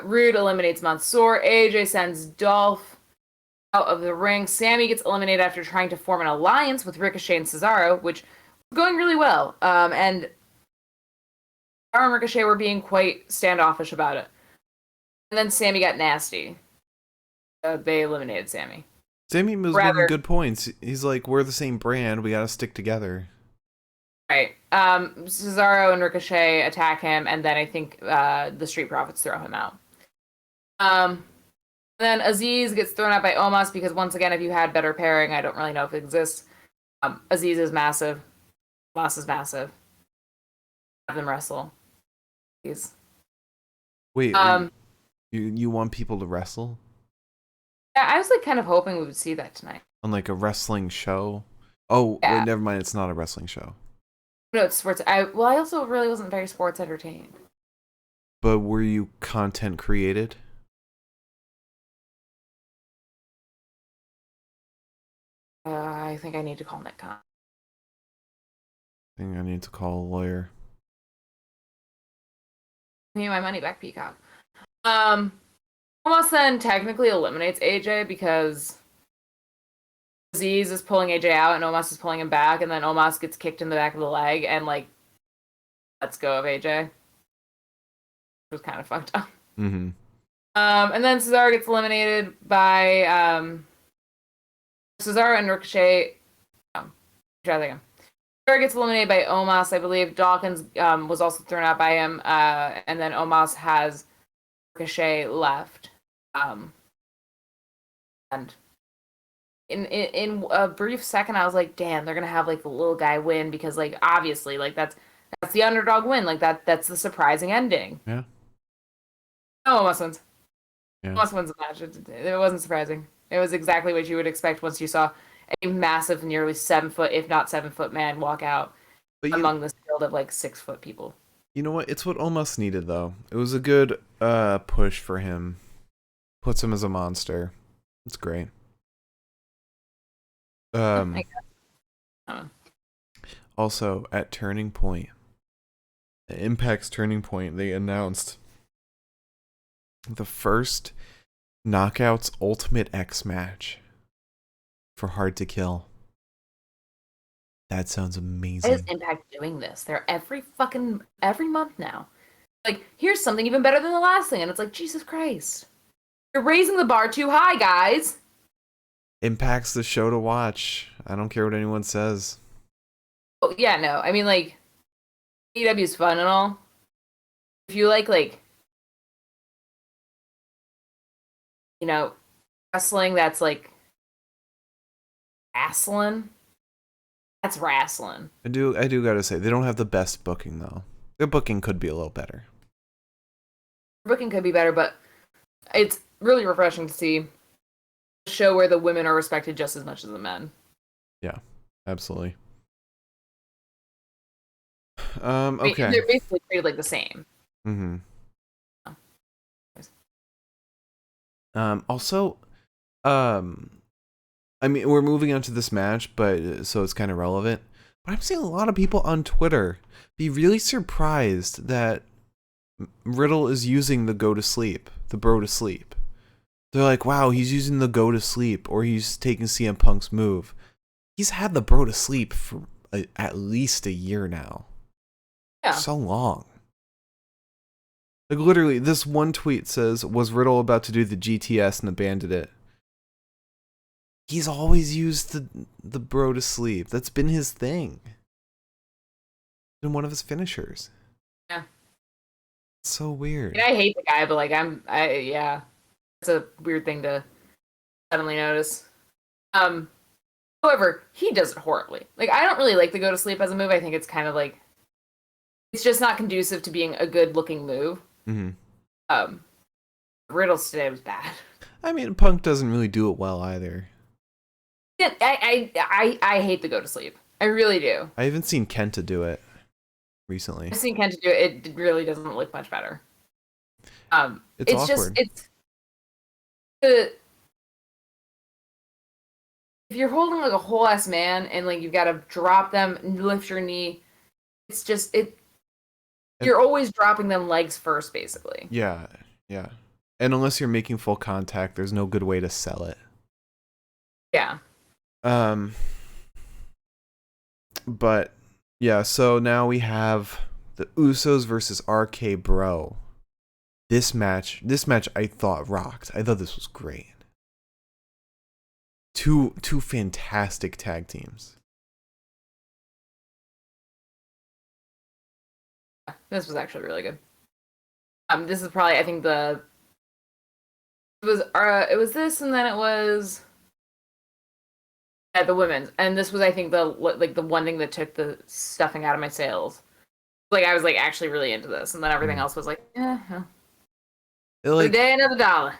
Rude eliminates Mansoor. AJ sends Dolph out of the ring. Sammy gets eliminated after trying to form an alliance with Ricochet and Cesaro, which was going really well. And Cesaro and Ricochet were being quite standoffish about it. And then Sammy got nasty. They eliminated Sammy. Sammy was making good points. He's like, we're the same brand. We gotta stick together. Right. Cesaro and Ricochet attack him, and then I think the Street Profits throw him out. Then Aziz gets thrown out by Omos because, once again, if you had better pairing, I don't really know if it exists. Aziz is massive. Omos is massive. Have them wrestle. Please. Wait, you want people to wrestle? Yeah, I was kind of hoping we would see that tonight. On a wrestling show? Oh, yeah. Wait, never mind. It's not a wrestling show. No, it's sports. I also really wasn't very sports entertained. But were you content created? I think I need to call Nick Khan. I think I need to call a lawyer. Give me my money back, Peacock. Almost then technically eliminates AJ because Aziz is pulling AJ out and Omos is pulling him back, and then Omos gets kicked in the back of the leg and lets go of AJ. It was kind of fucked up. Mm-hmm. And then Cesaro gets eliminated by Cesaro and Ricochet. Try that again. Cesaro gets eliminated by Omos, I believe. Dawkins was also thrown out by him, and then Omos has Ricochet left. And in a brief second, I was like, "Damn, they're gonna have the little guy win because obviously that's the underdog win. That's the surprising ending." Yeah. Oh, Omos wins. Yeah. Omos wins the match. It wasn't surprising. It was exactly what you would expect once you saw a massive, nearly 7 foot, if not 7 foot man walk out among this field of 6 foot people. You know what? It's what Omos needed, though. It was a good push for him. Puts him as a monster. It's great. Also, at Turning Point, Impact's Turning Point, they announced the first Knockouts Ultimate X match for Hard to Kill. That sounds amazing. Why is Impact doing this? They're every month now. Here's something even better than the last thing, and it's Jesus Christ. You're raising the bar too high, guys. Impact's the show to watch. I don't care what anyone says. Oh, yeah, no. I mean, AEW's fun and all. If you wrestling that's wrestling, that's wrestling. I do gotta say, they don't have the best booking, though. Their booking could be a little better. Booking could be better, but it's really refreshing to see a show where the women are respected just as much as the men. Yeah, absolutely. Okay. They're basically treated the same. Mm-hmm. Also, I mean, we're moving on to this match, but so it's kind of relevant. But I'm seeing a lot of people on Twitter be really surprised that Riddle is using the go to sleep, the bro to sleep. They're like, wow, he's using the go to sleep, or he's taking CM Punk's move. He's had the bro to sleep for at least a year now. Yeah. So long. Like, literally, this one tweet says, was Riddle about to do the GTS and abandoned it? He's always used the bro to sleep. That's been his thing. Been one of his finishers. Yeah. It's so weird. I hate the guy, but like yeah. It's a weird thing to suddenly notice. However, he does it horribly. Like, I don't really like the go to sleep as a move. I think it's kind of like, it's just not conducive to being a good looking move. Mm-hmm. Riddle's today was bad. I mean, Punk doesn't really do it well either. Yeah, I hate the go to sleep. I really do. I haven't seen Kenta do it recently. I've seen Kenta do it. It really doesn't look much better. It's Just awkward. if you're holding like a whole ass man and like you've got to drop them and lift your knee, it's just you're always dropping them legs first, basically. Yeah. And unless you're making full contact, there's no good way to sell it. Yeah. But yeah, so now we have the Usos versus RK Bro. This match I thought rocked. I thought this was great. Two fantastic tag teams. This was actually really good. This is probably, I think it was this, and then it was the women's, and this was, I think, the one thing that took the stuffing out of my sails. Like, I was like actually really into this, and then everything else was like, Like, a day, another dollar.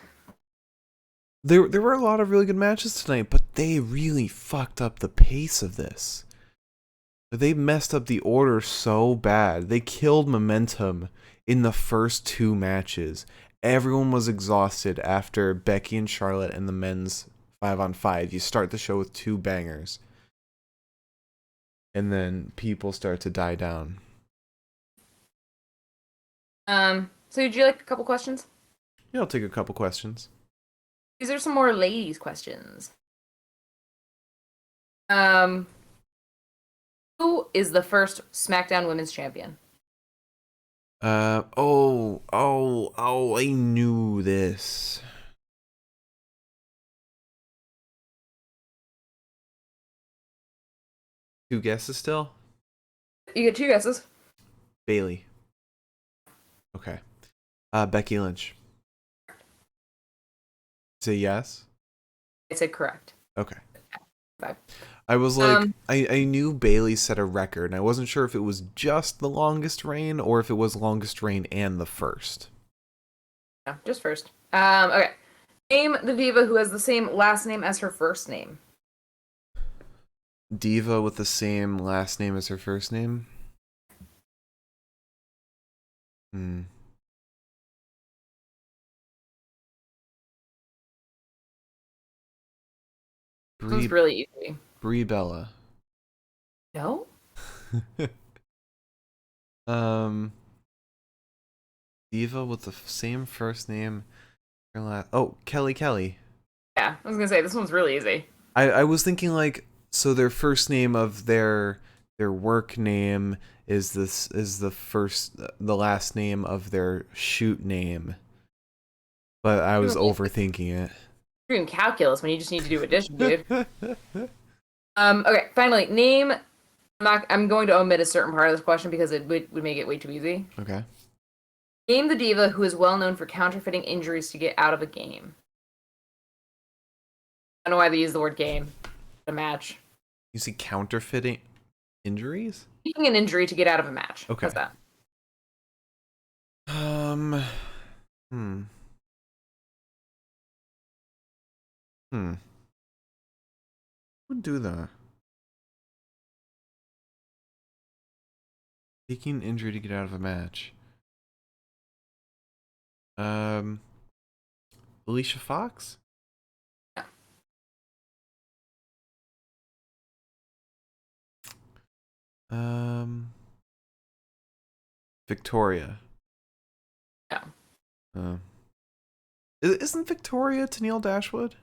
There were a lot of really good matches tonight, but they really fucked up the pace of this. They messed up the order so bad. They killed momentum in the first two matches. Everyone was exhausted after Becky and Charlotte and the men's 5-on-5. You start the show with two bangers. And then people start to die down. So would you like a couple questions? Yeah, I'll take a couple questions. These are some more ladies' questions. Who is the first SmackDown Women's Champion? I knew this. Two guesses still? You get two guesses. Bailey. Okay. Becky Lynch. Say yes? I said correct. Okay. 5. I was like, I knew Bailey set a record, and I wasn't sure if it was just the longest reign or if it was longest reign and the first. No, just first. Okay. Name the diva who has the same last name as her first name. Diva with the same last name as her first name? This one's really easy. Brie Bella. No? Diva with the same first name. Kelly. Yeah, I was gonna say this one's really easy. I was thinking like, so their first name of their work name is the last name of their shoot name. But I was overthinking it. You're doing calculus when you just need to do addition, dude. Okay, finally, name. I'm going to omit a certain part of this question because it would make it way too easy. Okay. Name the diva who is well known for counterfeiting injuries to get out of a game. I don't know why they use the word game. A match. You see counterfeiting injuries? Taking an injury to get out of a match. Okay. How's that? Who would do that? Taking an injury to get out of a match. Alicia Fox? Victoria. Yeah. Isn't Victoria Tennille Dashwood?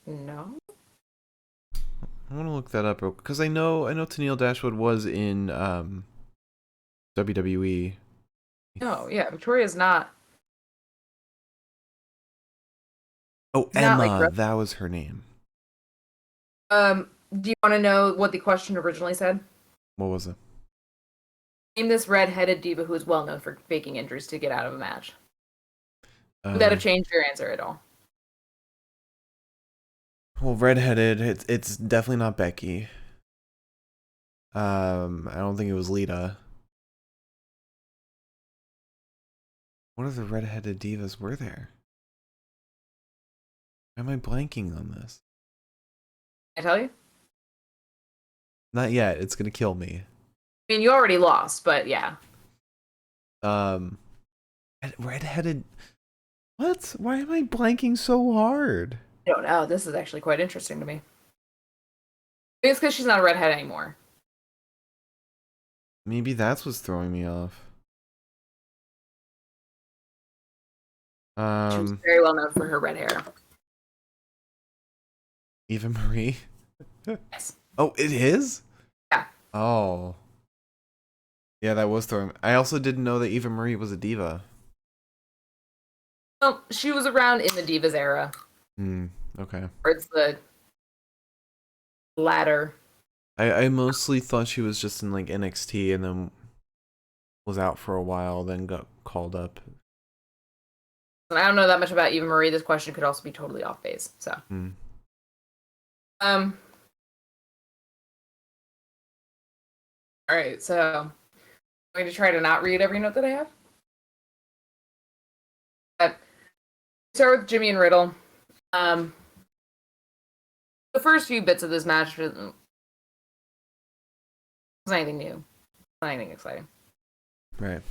No. I want to look that up because I know Tennille Dashwood was in WWE. No, yeah, Victoria's not. Oh, Not like. Emma, that was her name. Do you want to know what the question originally said? What was it? Name this red-headed diva who is well known for faking injuries to get out of a match. Would that have changed your answer at all? Well, redheaded, it's definitely not Becky. I don't think it was Lita. What other redheaded divas were there? Why am I blanking on this? I tell you? Not yet. It's gonna kill me. I mean, you already lost, but yeah. Redheaded. What? Why am I blanking so hard? I don't know. This is actually quite interesting to me. Maybe it's because she's not a redhead anymore. Maybe that's what's throwing me off. She was very well known for her red hair. Eva Marie? Yes. Oh, it is? Yeah. Oh. Yeah, that was throwing. I also didn't know that Eva Marie was a diva. Well, she was around in the Divas era. Okay. Or it's the latter. I mostly thought she was just in like NXT and then was out for a while, then got called up. And I don't know that much about Eva Marie. This question could also be totally off base. So. All right, so I'm going to try to not read every note that I have. Start with Jimmy and Riddle. The first few bits of this match wasn't anything new, not anything exciting. Right.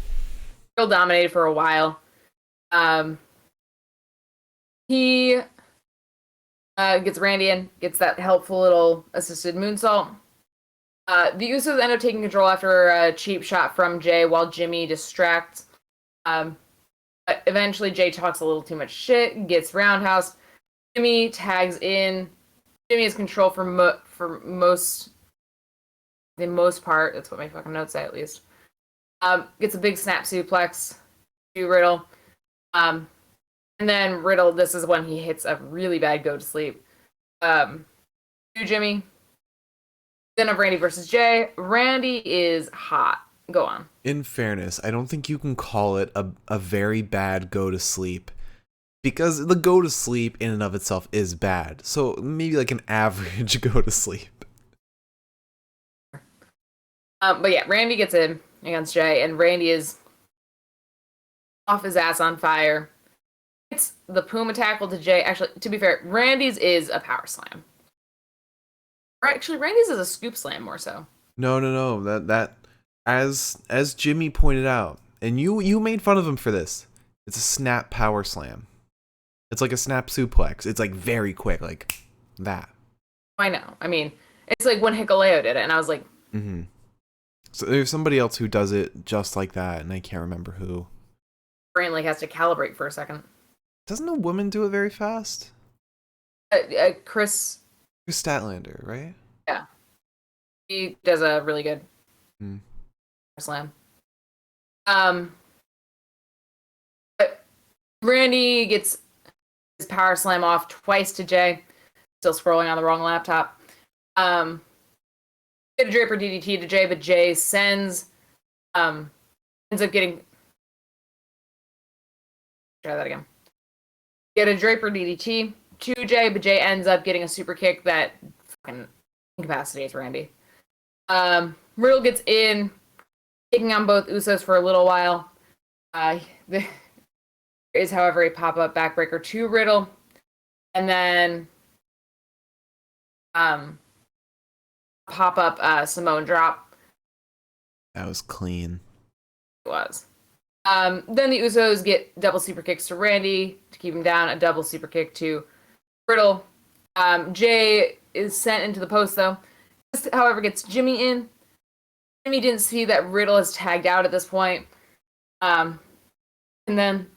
Riddle dominated for a while. He gets Randy in, gets that helpful little assisted moonsault. The Usos end up taking control after a cheap shot from Jay while Jimmy distracts. Eventually, Jay talks a little too much shit, gets roundhouse. Jimmy tags in. Jimmy has control for the most part. That's what my fucking notes say, at least. Gets a big snap suplex to Riddle. And then Riddle, this is when he hits a really bad go to sleep. To Jimmy. Then of Randy versus Jay. Randy is hot. Go on. In fairness, I don't think you can call it a very bad go to sleep. Because the go to sleep in and of itself is bad. So maybe like an average go to sleep. But yeah, Randy gets in against Jay, and Randy is off his ass on fire. It's the Puma tackle to Jay. Actually, to be fair, Randy's is a power slam. Or actually, Randy's is a scoop slam more so. No. That as Jimmy pointed out, and you made fun of him for this. It's a snap power slam. It's like a snap suplex. It's like very quick, like that. I know. I mean, it's like when Hikuleo did it, and I was like, So there's somebody else who does it just like that, and I can't remember who. Brain like has to calibrate for a second. Doesn't a woman do it very fast? Chris Statlander, right? Yeah. He does a really good slam. Randy gets his power slam off twice to Jay. Still scrolling on the wrong laptop. Get a Draper DDT to Jay, but Jay ends up getting. Try that again. Get a Draper DDT to Jay, but Jay ends up getting a super kick that fucking incapacitates Randy. Riddle gets in, taking on both Usos for a little while. There is, however, a pop-up backbreaker to Riddle, and then pop-up Samoan drop. That was clean. It was. Then the Usos get double super kicks to Randy to keep him down, a double super kick to Riddle. Jay is sent into the post though. This, however, gets Jimmy in. Jimmy didn't see that Riddle is tagged out at this point. And then,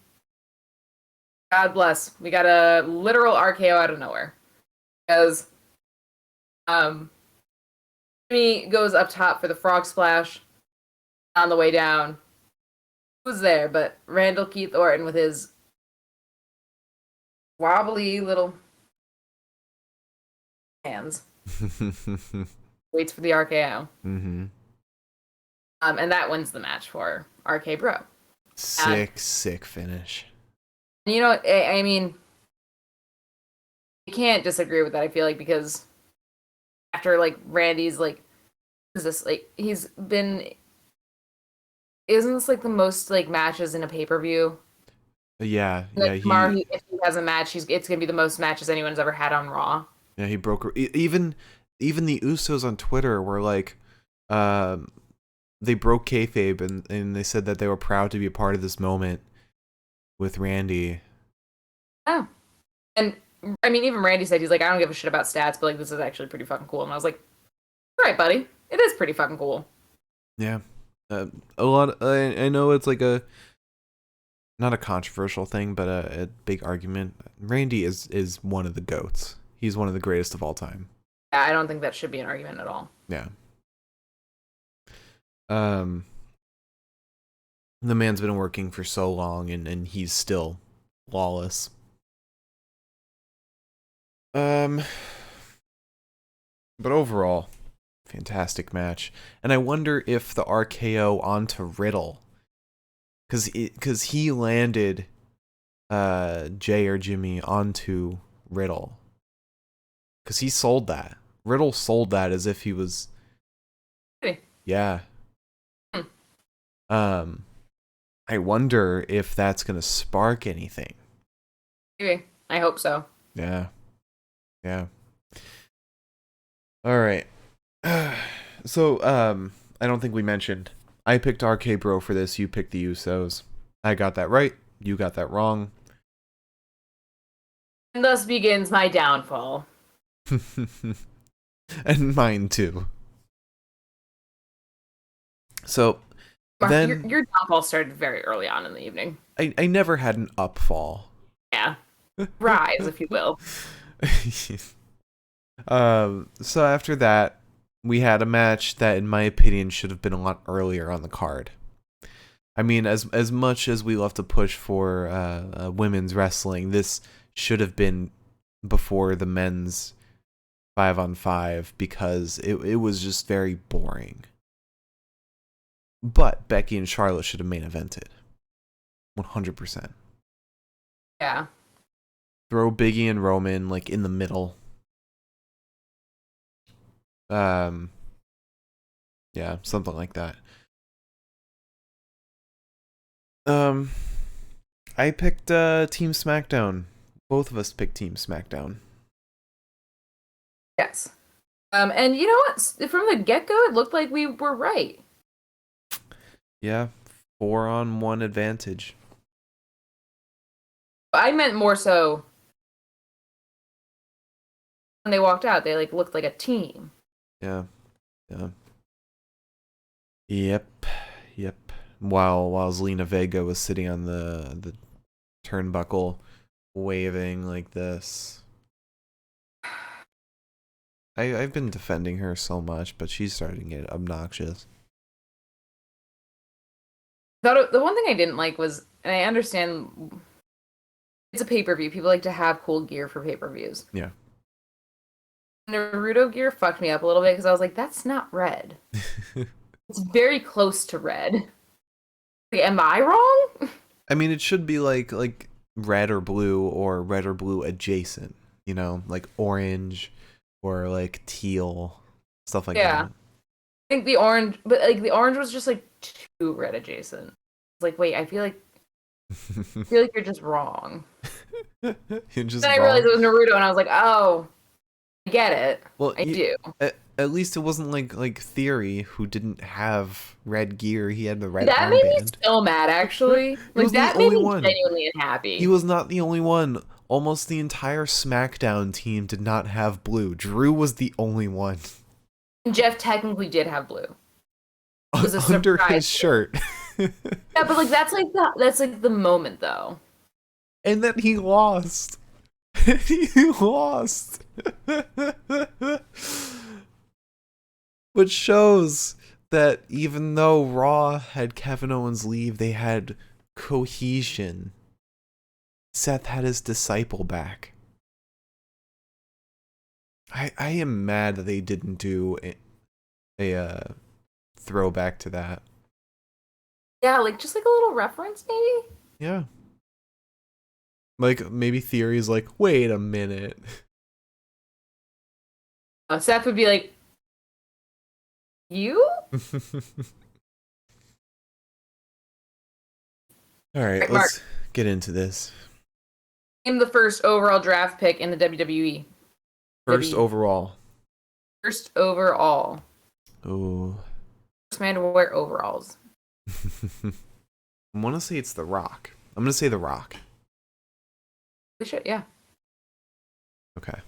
God bless, we got a literal RKO out of nowhere. Because Jimmy goes up top for the frog splash. On the way down, who's there but Randall Keith Orton with his wobbly little hands. Waits for the RKO. Mm-hmm. And that wins the match for RK Bro. Sick finish. You know, I mean, you can't disagree with that, I feel like, because after, like, Randy's, like, is this, like, he's been, isn't this, like, the most, like, matches in a pay-per-view? Yeah, Like, tomorrow, if he has a match, it's gonna be the most matches anyone's ever had on Raw. Yeah, he broke, even the Usos on Twitter were like, they broke kayfabe and they said that they were proud to be a part of this moment with Randy. Oh. And, I mean, even Randy said, he's like, I don't give a shit about stats, but, like, this is actually pretty fucking cool. And I was like, all right, buddy. It is pretty fucking cool. Yeah. A lot, I know it's like not a controversial thing, but a big argument. Randy is one of the GOATs. He's one of the greatest of all time. Yeah, I don't think that should be an argument at all. Yeah. The man's been working for so long and he's still flawless. But overall, fantastic match. And I wonder if the RKO onto Riddle, because he landed Jay or Jimmy onto Riddle. Because he sold that. Riddle sold that as if he was... Hey. Yeah. I wonder if that's going to spark anything. Maybe. I hope so. Yeah. Yeah. All right. So, I don't think we mentioned. I picked RK Bro for this. You picked the Usos. I got that right. You got that wrong. And thus begins my downfall. And mine too. So, Mark, then your downfall started very early on in the evening. I never had an upfall. Yeah. Rise, if you will. So after that, we had a match that, in my opinion, should have been a lot earlier on the card. I mean, as much as we love to push for women's wrestling, this should have been before the men's 5-on-5 because it was just very boring. But Becky and Charlotte should have main evented. 100%. Yeah. Throw Biggie and Roman like in the middle. Yeah, something like that. I picked Team Smackdown. Both of us picked Team Smackdown. Yes. And you know what? From the get-go, it looked like we were right. Yeah, 4-on-1 advantage. I meant more so when they walked out, they like looked like a team. Yeah. Yep. While Zelina Vega was sitting on the turnbuckle, waving like this. I've been defending her so much, but she's starting to get obnoxious. The one thing I didn't like was, and I understand, it's a pay-per-view. People like to have cool gear for pay-per-views. Yeah. Naruto gear fucked me up a little bit because I was like, that's not red. It's very close to red. Like, am I wrong? I mean, it should be like red or blue adjacent, you know, like orange or like teal, stuff like that. I think the orange, but like the orange was just like too red adjacent. It's like, wait, I feel like you're just wrong. You're just then wrong. I realized it was Naruto, and I was like, oh, I get it. Well, I do. At least it wasn't like Theory, who didn't have red gear. He had the red That made me armband. so mad, actually. Like, that made me genuinely unhappy. He was not the only one. almost the entire SmackDown team did not have blue. Drew was the only one. And Jeff technically did have blue. It was a Under surprise. his shirt. Yeah, but like that's like the moment though. And then he lost. He lost. Which shows that even though Raw had Kevin Owens leave, they had cohesion. Seth had his disciple back. I am mad that they didn't do a throwback to that. Yeah, like just like a little reference, maybe. Yeah. Like maybe Theory's like, wait a minute. Seth would be like, "You?" All right, Mark. let's get into this. Name the first overall draft pick in the WWE. First overall. First overall. Oh. First man to wear overalls. I want to say it's The Rock. I'm going to say The Rock. We should, yeah. Okay.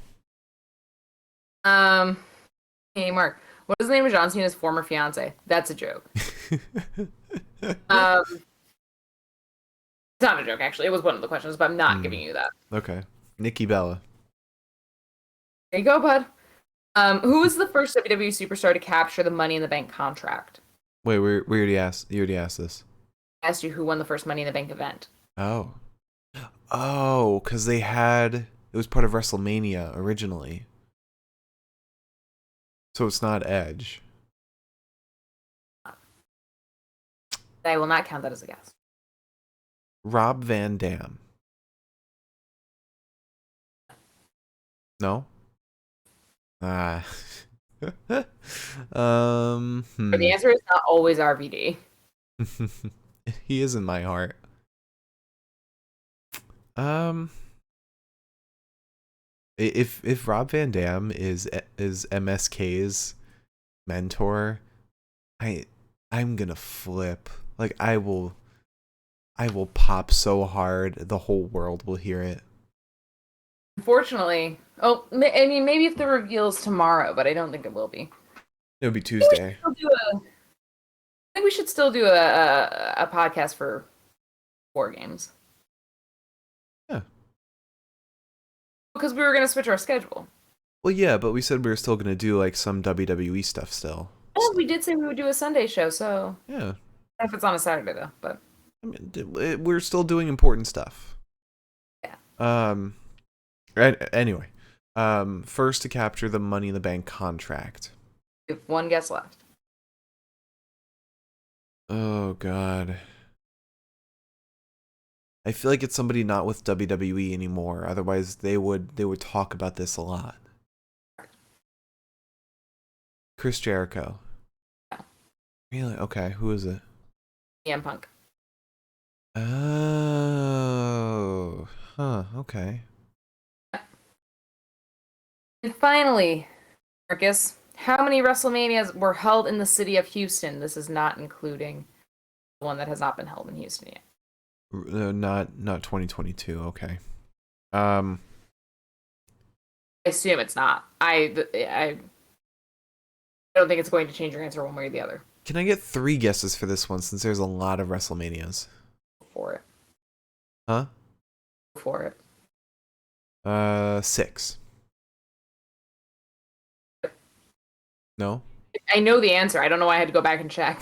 Hey, Mark. What is the name of John Cena's former fiance? That's a joke. It's not a joke, actually. It was one of the questions, but I'm not giving you that. Okay. Nikki Bella. There you go, bud. Who was the first WWE superstar to capture the Money in the Bank contract? Wait, we already asked. You already asked this. I asked you who won the first Money in the Bank event. Oh. Oh, because they had... It was part of WrestleMania originally. So it's not Edge. I will not count that as a guess. Rob Van Dam. No? Ah. But the answer is not always RVD. He is in my heart. If Rob Van Dam is MSK's mentor, I'm gonna flip. Like I will pop so hard the whole world will hear it. Unfortunately, I mean, maybe if the reveal is tomorrow, but I don't think it will be. It'll be Tuesday. I think we should still do a podcast for War Games. Yeah. Because we were going to switch our schedule. Well, yeah, but we said we were still gonna do like some WWE stuff still. Oh, we did say we would do a Sunday show, so Yeah. if it's on a Saturday though, but I mean, we're still doing important stuff. Yeah. Anyway, first to capture the Money in the Bank contract. we have one guess left. Oh God. I feel like it's somebody not with WWE anymore. Otherwise, they would talk about this a lot. Chris Jericho. Yeah. Really? Okay. Who is it? CM Punk. Oh. Huh. Okay. And finally, Marcus, how many WrestleManias were held in the city of Houston? This is not including the one that has not been held in Houston yet. Not 2022. Okay. I assume it's not. I don't think it's going to change your answer one way or the other. Can I get 3 guesses for this one since there's a lot of WrestleManias? Go for it. Huh? Go for it. 6. No? I know the answer. I don't know why I had to go back and check.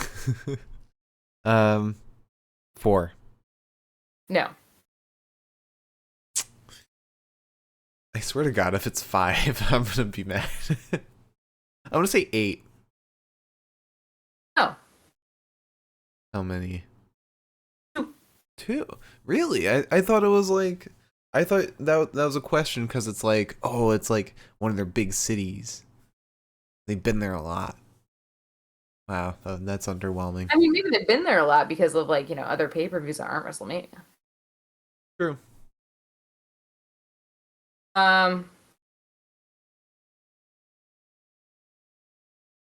4. No. I swear to God, if it's 5, I'm gonna be mad. I'm gonna say 8. No. How many? 2. 2? Really? I thought it was like... I thought that was a question because it's like, oh, it's like one of their big cities. They've been there a lot. Wow, that's underwhelming. I mean, maybe they've been there a lot because of, like, other pay-per-views that aren't WrestleMania. True.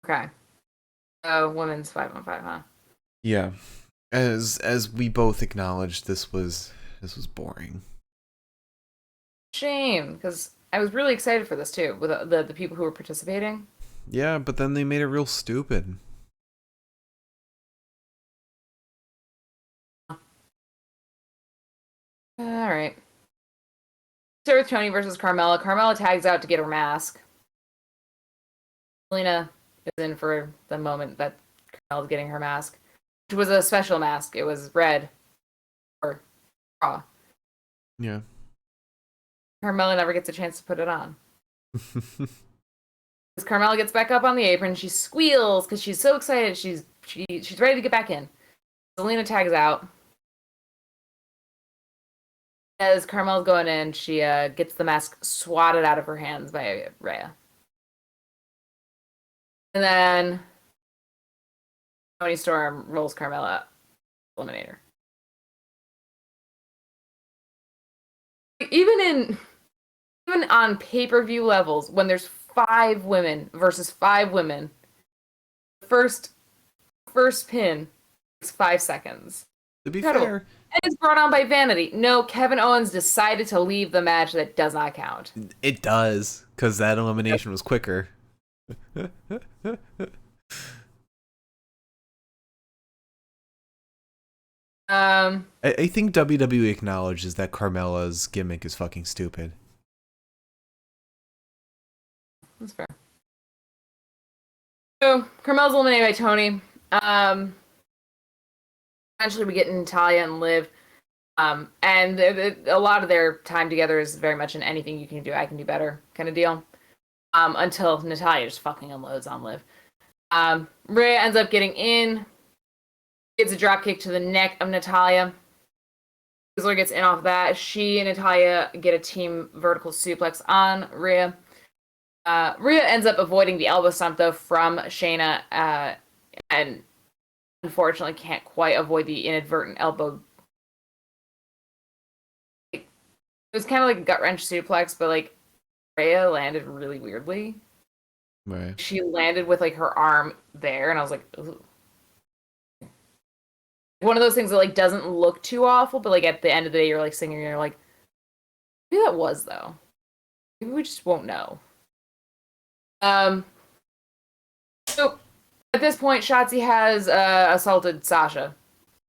Okay. So, women's 5-on-5, huh? Yeah. As we both acknowledged, this was boring. Shame, because I was really excited for this too, with the people who were participating. Yeah, but then they made it real stupid. All right. Start with Tony versus Carmela. Carmela tags out to get her mask. Selena is in for the moment that Carmela's getting her mask, which was a special mask. It was red or raw. Yeah. Carmela never gets a chance to put it on. As Carmela gets back up on the apron, she squeals because she's so excited. She's ready to get back in. Selena tags out. As Carmela's going in, she gets the mask swatted out of her hands by Rhea. And then Toni Storm rolls Carmela up. Eliminator. Even on pay-per-view levels, when there's 5 women versus 5 women, first pin is 5 seconds. To be Incredible. fair, and it's brought on by Vanity. No, Kevin Owens decided to leave the match. That does not count. it does, because that elimination was quicker. I think WWE acknowledges that Carmella's gimmick is fucking stupid. That's fair. So Carmella's eliminated by Toni. Eventually, we get Natalya and Liv. And a lot of their time together is very much an anything you can do, I can do better kind of deal. Until Natalya just fucking unloads on Liv. Rhea ends up getting in. Gives a dropkick to the neck of Natalya. Ziggler gets in off that. She and Natalya get a team vertical suplex on Rhea. Rhea ends up avoiding the elbow stomp, though, from Shayna. And unfortunately can't quite avoid the inadvertent elbow. It was kind of like a gut-wrench suplex, but, like, Rhea landed really weirdly. Right. She landed with, like, her arm there, and I was like, ooh. One of those things that, like, doesn't look too awful, but, like, at the end of the day, you're, like, singing, and you're like, maybe that was, though. Maybe we just won't know. So, at this point, Shotzi has assaulted Sasha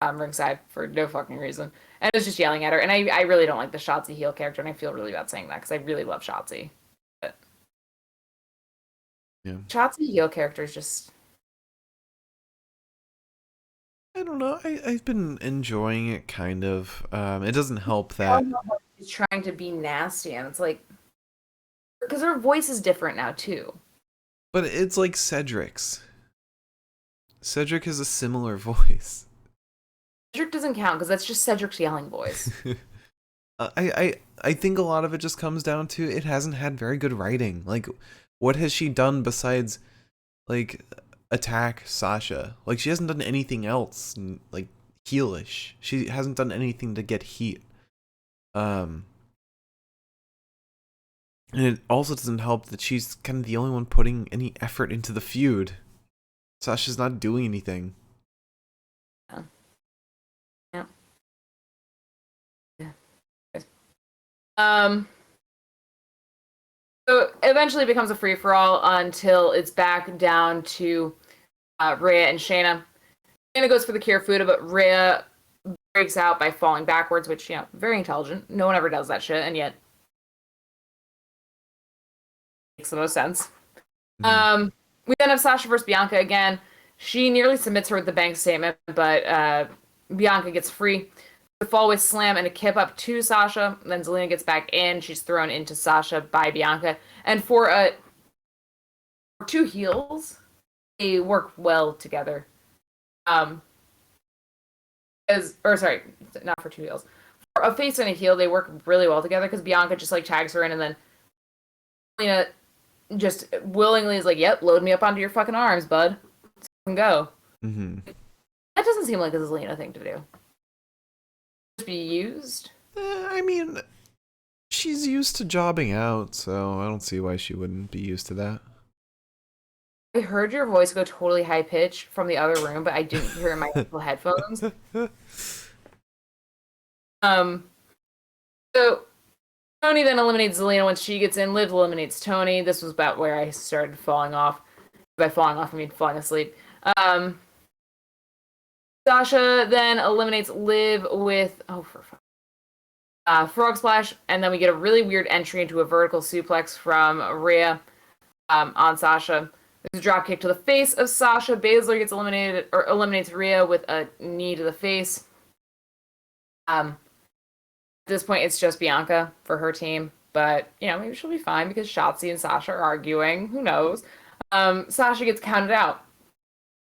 ringside for no fucking reason, and is just yelling at her, and I really don't like the Shotzi heel character, and I feel really bad saying that, because I really love Shotzi. But yeah. Shotzi heel character is just... I don't know. I've been enjoying it, kind of. It doesn't help that she's trying to be nasty, and it's like, because her voice is different now too. But it's like Cedric's. Cedric has a similar voice. Cedric doesn't count because that's just Cedric's yelling voice. I think a lot of it just comes down to it hasn't had very good writing. Like, what has she done besides, like, attack Sasha? Like, she hasn't done anything else, like, heelish. She hasn't done anything to get heat. And it also doesn't help that she's kind of the only one putting any effort into the feud. Sasha's not doing anything. Yeah. Yeah. So eventually it becomes a free-for-all until it's back down to Rhea and Shayna. Shayna goes for the Kirifuda, but Rhea breaks out by falling backwards, which, yeah, very intelligent. No one ever does that shit, and yet makes the most sense. Mm-hmm. We then have Sasha versus Bianca again. She nearly submits her with the bank statement, but Bianca gets free. The fallaway slam and a kip up to Sasha. Then Zelina gets back in. She's thrown into Sasha by Bianca. And for two heels, they work well together. Not for two heels. For a face and a heel, they work really well together because Bianca just, like, tags her in, and then Zelina just willingly is like, yep, load me up onto your fucking arms, bud. Let's go. Mm-hmm. That doesn't seem like a Zelina thing to do. Be used? I mean, she's used to jobbing out, so I don't see why she wouldn't be used to that. I heard your voice go totally high pitch from the other room, but I didn't hear it in my actual headphones. So Tony then eliminates Zelina once she gets in. Liv eliminates Tony. This was about where I started falling off. By falling off, I mean falling asleep. Sasha then eliminates Liv with Frog Splash, and then we get a really weird entry into a vertical suplex from Rhea on Sasha. There's a drop kick to the face of Sasha. Baszler gets eliminated or eliminates Rhea with a knee to the face. At this point, it's just Bianca for her team, but maybe she'll be fine because Shotzi and Sasha are arguing. Who knows? Sasha gets counted out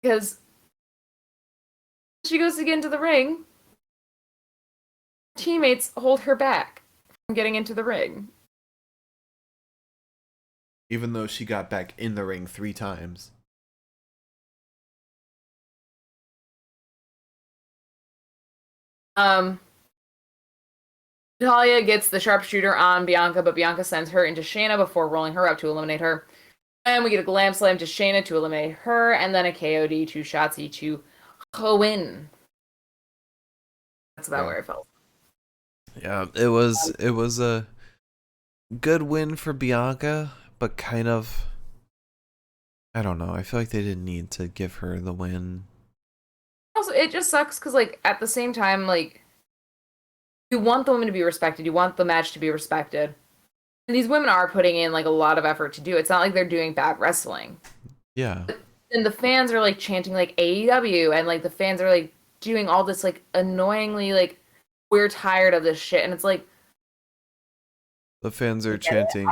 because she goes to get into the ring. Teammates hold her back from getting into the ring. Even though she got back in the ring 3 times. Natalya gets the sharpshooter on Bianca, but Bianca sends her into Shayna before rolling her up to eliminate her. And we get a glam slam to Shayna to eliminate her, and then a KOD to Shotzi to win. That's about where I felt. Yeah, it was a good win for Bianca, but kind of, I don't know. I feel like they didn't need to give her the win. Also, it just sucks because, at the same time, you want the women to be respected. You want the match to be respected. And these women are putting in, a lot of effort to do it. It's not like they're doing bad wrestling. Yeah. And the fans are, chanting, AEW, and, the fans are, doing all this, annoyingly, we're tired of this shit. And it's like... The fans are chanting...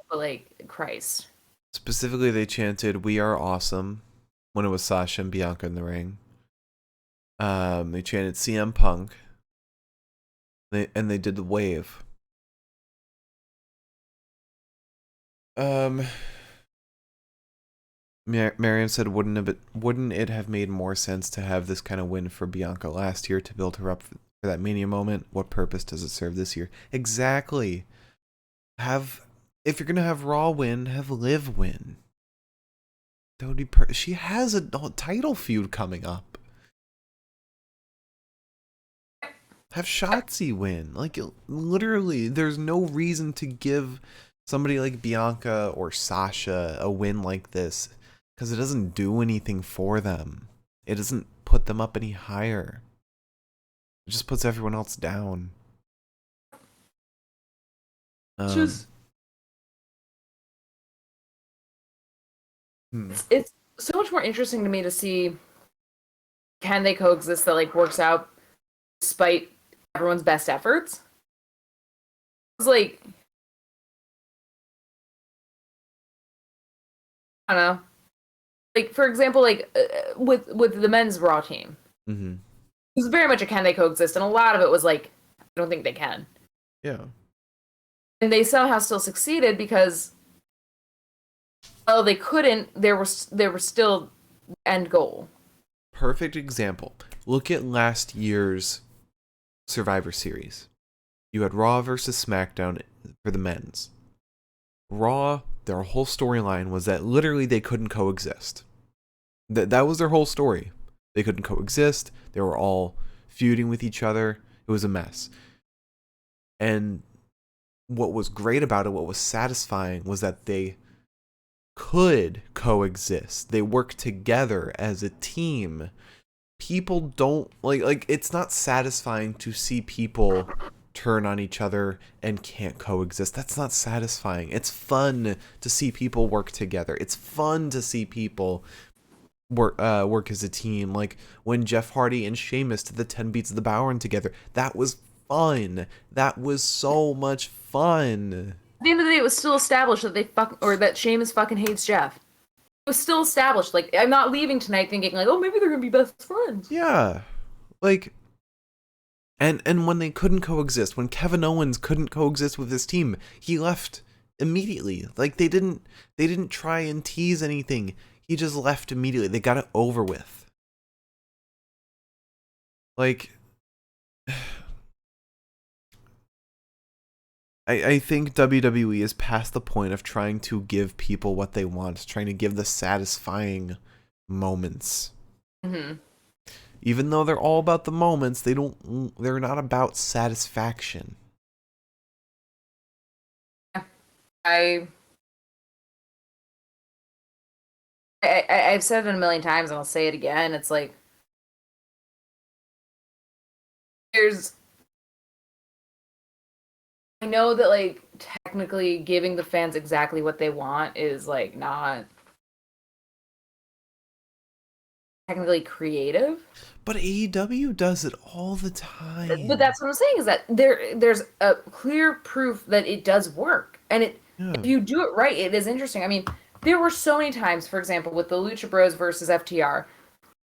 But, Christ. Specifically, they chanted, "We are awesome," when it was Sasha and Bianca in the ring. They chanted CM Punk. They did the wave. Mariam said, wouldn't it have made more sense to have this kind of win for Bianca last year to build her up for that Mania moment? What purpose does it serve this year? Exactly. If you're gonna have Raw win, have Liv win. That would be she has a title feud coming up. Have Shotzi win. Literally, there's no reason to give somebody like Bianca or Sasha a win like this, because it doesn't do anything for them. It doesn't put them up any higher. It just puts everyone else down. It's so much more interesting to me to see, can they coexist that works out despite everyone's best efforts. It's I don't know. For example, with the men's Raw team. Mm-hmm. It was very much a can they coexist, and a lot of it was I don't think they can. Yeah. And they somehow still succeeded because, well, they couldn't. There were still end goal. Perfect example. Look at last year's Survivor Series. You had Raw versus SmackDown for the men's. Raw, their whole storyline was that literally they couldn't coexist. That was their whole story. They couldn't coexist. They were all feuding with each other. It was a mess. And what was great about it, what was satisfying, was that they could coexist. They worked together as a team. People don't it's not satisfying to see people turn on each other and can't coexist. That's not satisfying. It's fun to see people work together. It's fun to see people work as a team. Like when Jeff Hardy and Sheamus did the 10 Beats of the Bowen together. That was fun. That was so much fun. At the end of the day, it was still established that that Sheamus fucking hates Jeff. It was still established. I'm not leaving tonight thinking oh, maybe they're gonna be best friends. Yeah, and when they couldn't coexist, when Kevin Owens couldn't coexist with his team, he left immediately. They didn't try and tease anything. He just left immediately. They got it over with. I think WWE is past the point of trying to give people what they want, trying to give the satisfying moments. Mm-hmm. Even though they're all about the moments, they're not about satisfaction. I, I've said it a million times and I'll say it again. It's like there's I know that like technically giving the fans exactly what they want is like not technically creative. But AEW does it all the But time. that's what I'm saying is that there's a clear proof that it does work. And Yeah. if you do it right, it is interesting. I mean, there were so many times, for example, with the Lucha Bros versus FTR,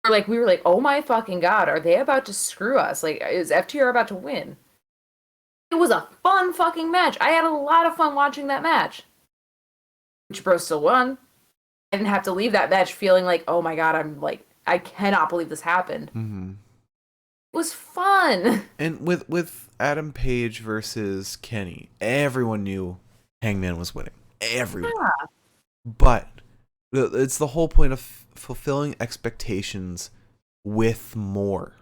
where like we were like, "Oh my fucking god, are they about to screw us? Like is FTR about to win?" It was a fun fucking match. I had a lot of fun watching that match. Lucha Bros still won. I didn't have to leave that match feeling like, "Oh my god, I cannot believe this happened." Mm-hmm. It was fun. And with Adam Page versus Kenny, everyone knew Hangman was winning. Everyone. Yeah. But it's the whole point of fulfilling expectations with more.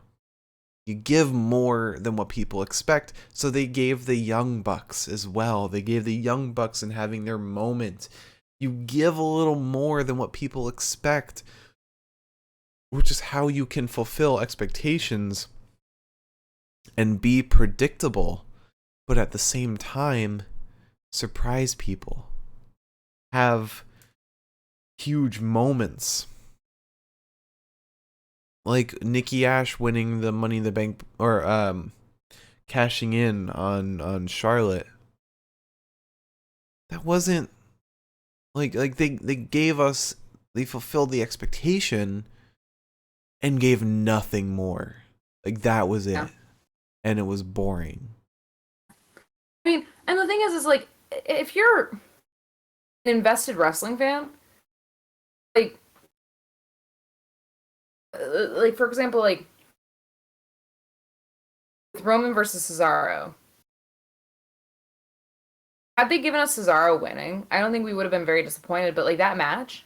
You give more than what people expect. So they gave the Young Bucks as well. They gave the Young Bucks in having their moment. You give a little more than what people expect, which is how you can fulfill expectations and be predictable, but at the same time, surprise people. Have huge moments. Like Nikki Ash winning the Money in the Bank, or cashing in on Charlotte. That wasn't like they fulfilled the expectation and gave nothing more. Like that was it. Yeah. And it was boring. I mean, and the thing is like, if you're an invested wrestling fan, like, for example, like with Roman versus Cesaro, had they given us Cesaro winning, I don't think we would have been very disappointed. But like that match,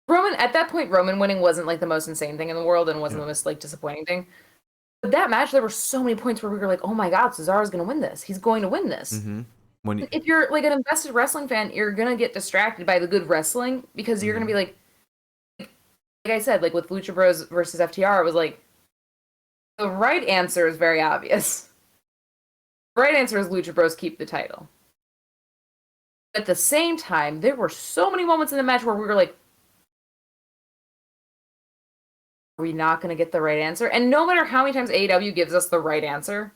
Roman at that point, Roman winning wasn't like the most insane thing in the world and wasn't the most like disappointing thing. But that match, there were so many points where we were like, "Oh my god, Cesaro's going to win this. He's going to win this." Mm-hmm. When If you're like an invested wrestling fan, you're gonna get distracted by the good wrestling because you're gonna be like I said, like with Lucha Bros versus FTR, it was like the right answer is very obvious. The right answer is Lucha Bros keep the title. At the same time, there were so many moments in the match where we were like, are we not gonna get the right answer? And no matter how many times AEW gives us the right answer,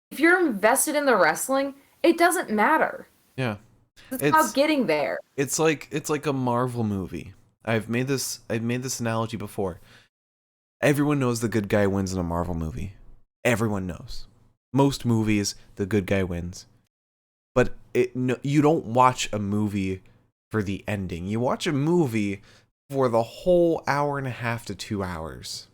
if you're invested in the wrestling, it doesn't matter. yeah. It's about getting there. It's like a Marvel movie. I've made this analogy before. Everyone knows the good guy wins in a Marvel movie. Everyone knows. Most movies, the good guy wins. But you don't watch a movie for the ending. You watch a movie for the whole hour and a half to 2 hours.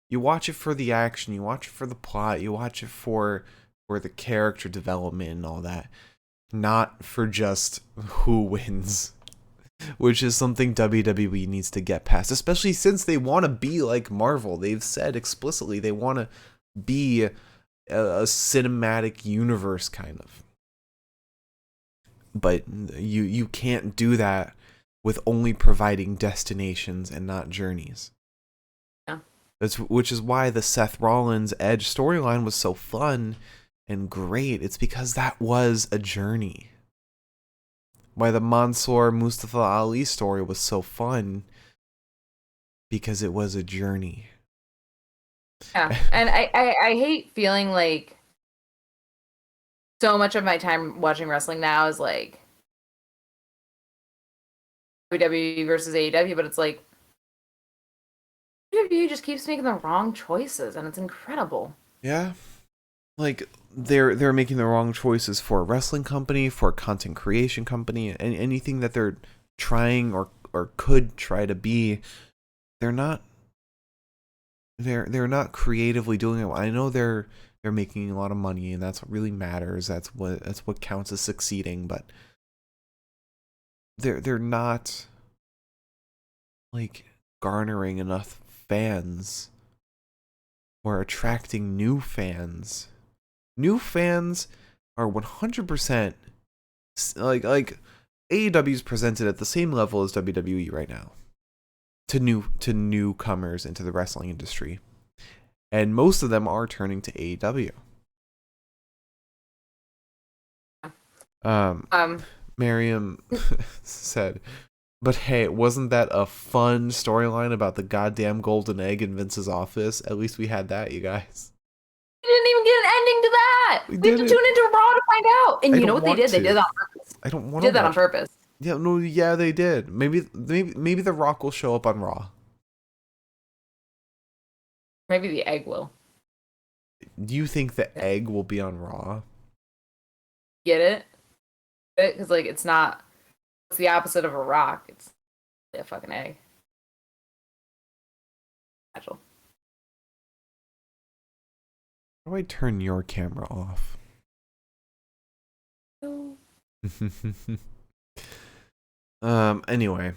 You watch it for the action. You watch it for the plot. You watch it for the character development and all that. Not for just who wins. Which is something WWE needs to get past, especially since they want to be like Marvel. They've said explicitly they want to be a cinematic universe kind of. But you can't do that with only providing destinations and not journeys. Yeah. Which is why the Seth Rollins Edge storyline was so fun and great. It's because that was a journey. Why the Mansoor Mustafa Ali story was so fun, because it was a journey. Yeah, and I hate feeling like so much of my time watching wrestling now is like WWE versus AEW, but it's like WWE just keeps making the wrong choices, and it's incredible. Yeah, like they're making the wrong choices for a wrestling company, for a content creation company, and anything that they're trying or could try to be. They're not creatively doing it. I know they're making a lot of money, and that's what really matters. That's what counts as succeeding. But they're not like garnering enough fans or attracting new fans. New fans are 100% like AEW is presented at the same level as WWE right now to newcomers into the wrestling industry, and most of them are turning to AEW. Miriam said, but hey, wasn't that a fun storyline about the goddamn golden egg in Vince's office? At least we had that, you guys. We didn't even get an ending to that. We have to tune into Raw to find out. And you know what they did? They did that on purpose. I don't want to. Did that on purpose. Yeah, no, yeah, they did. Maybe The Rock will show up on Raw. Maybe the egg will. Do you think the egg will be on Raw? Get it? Because like it's not. It's the opposite of a rock. It's a fucking egg. Natural. How do I turn your camera off? No. Anyway.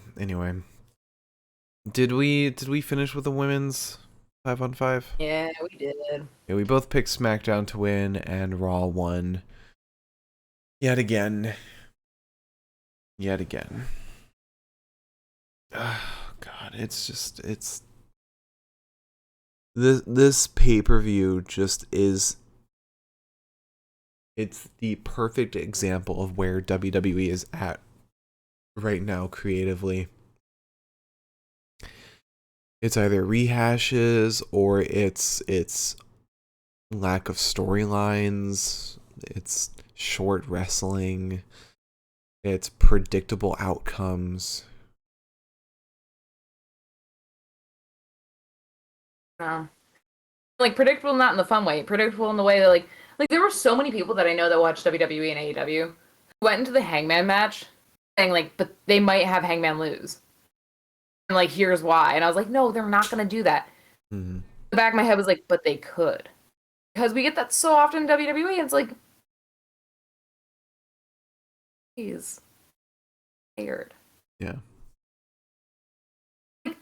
Did we finish with the women's 5-on-5? Yeah, we did. Yeah, we both picked SmackDown to win, and Raw won. Yet again. Oh, God, this pay-per-view just is. It's the perfect example of where WWE is at right now creatively. It's either rehashes or it's lack of storylines, it's short wrestling, it's predictable outcomes. No. Like predictable, not in the fun way. Predictable in the way that like there were so many people that I know that watched WWE and AEW who went into the Hangman match saying like, but they might have Hangman lose. And like, here's why. And I was like, no, they're not gonna do that. Mm-hmm. The back of my head was like, but they could. Because we get that so often in WWE, and it's like, he's scared. Yeah. They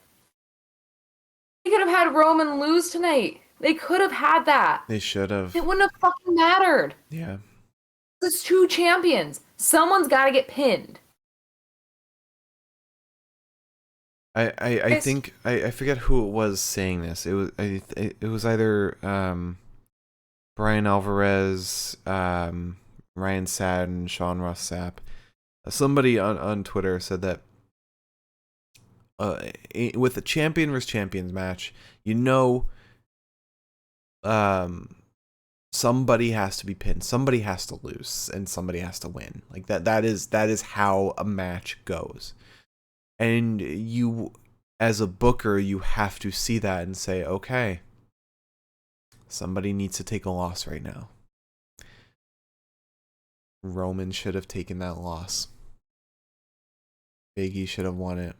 could have had Roman lose tonight. They could have had that. They should have. It wouldn't have fucking mattered. Yeah. It's two champions. Someone's got to get pinned. I think I forget who it was saying this. It was either Brian Alvarez, Ryan Satin, Sean Ross Sapp. Somebody on Twitter said that with the champion versus champions match, somebody has to be pinned, somebody has to lose, and somebody has to win. Like that is how a match goes. And you, as a booker, you have to see that and say, okay, somebody needs to take a loss right now. Roman should have taken that loss. Biggie should have won it.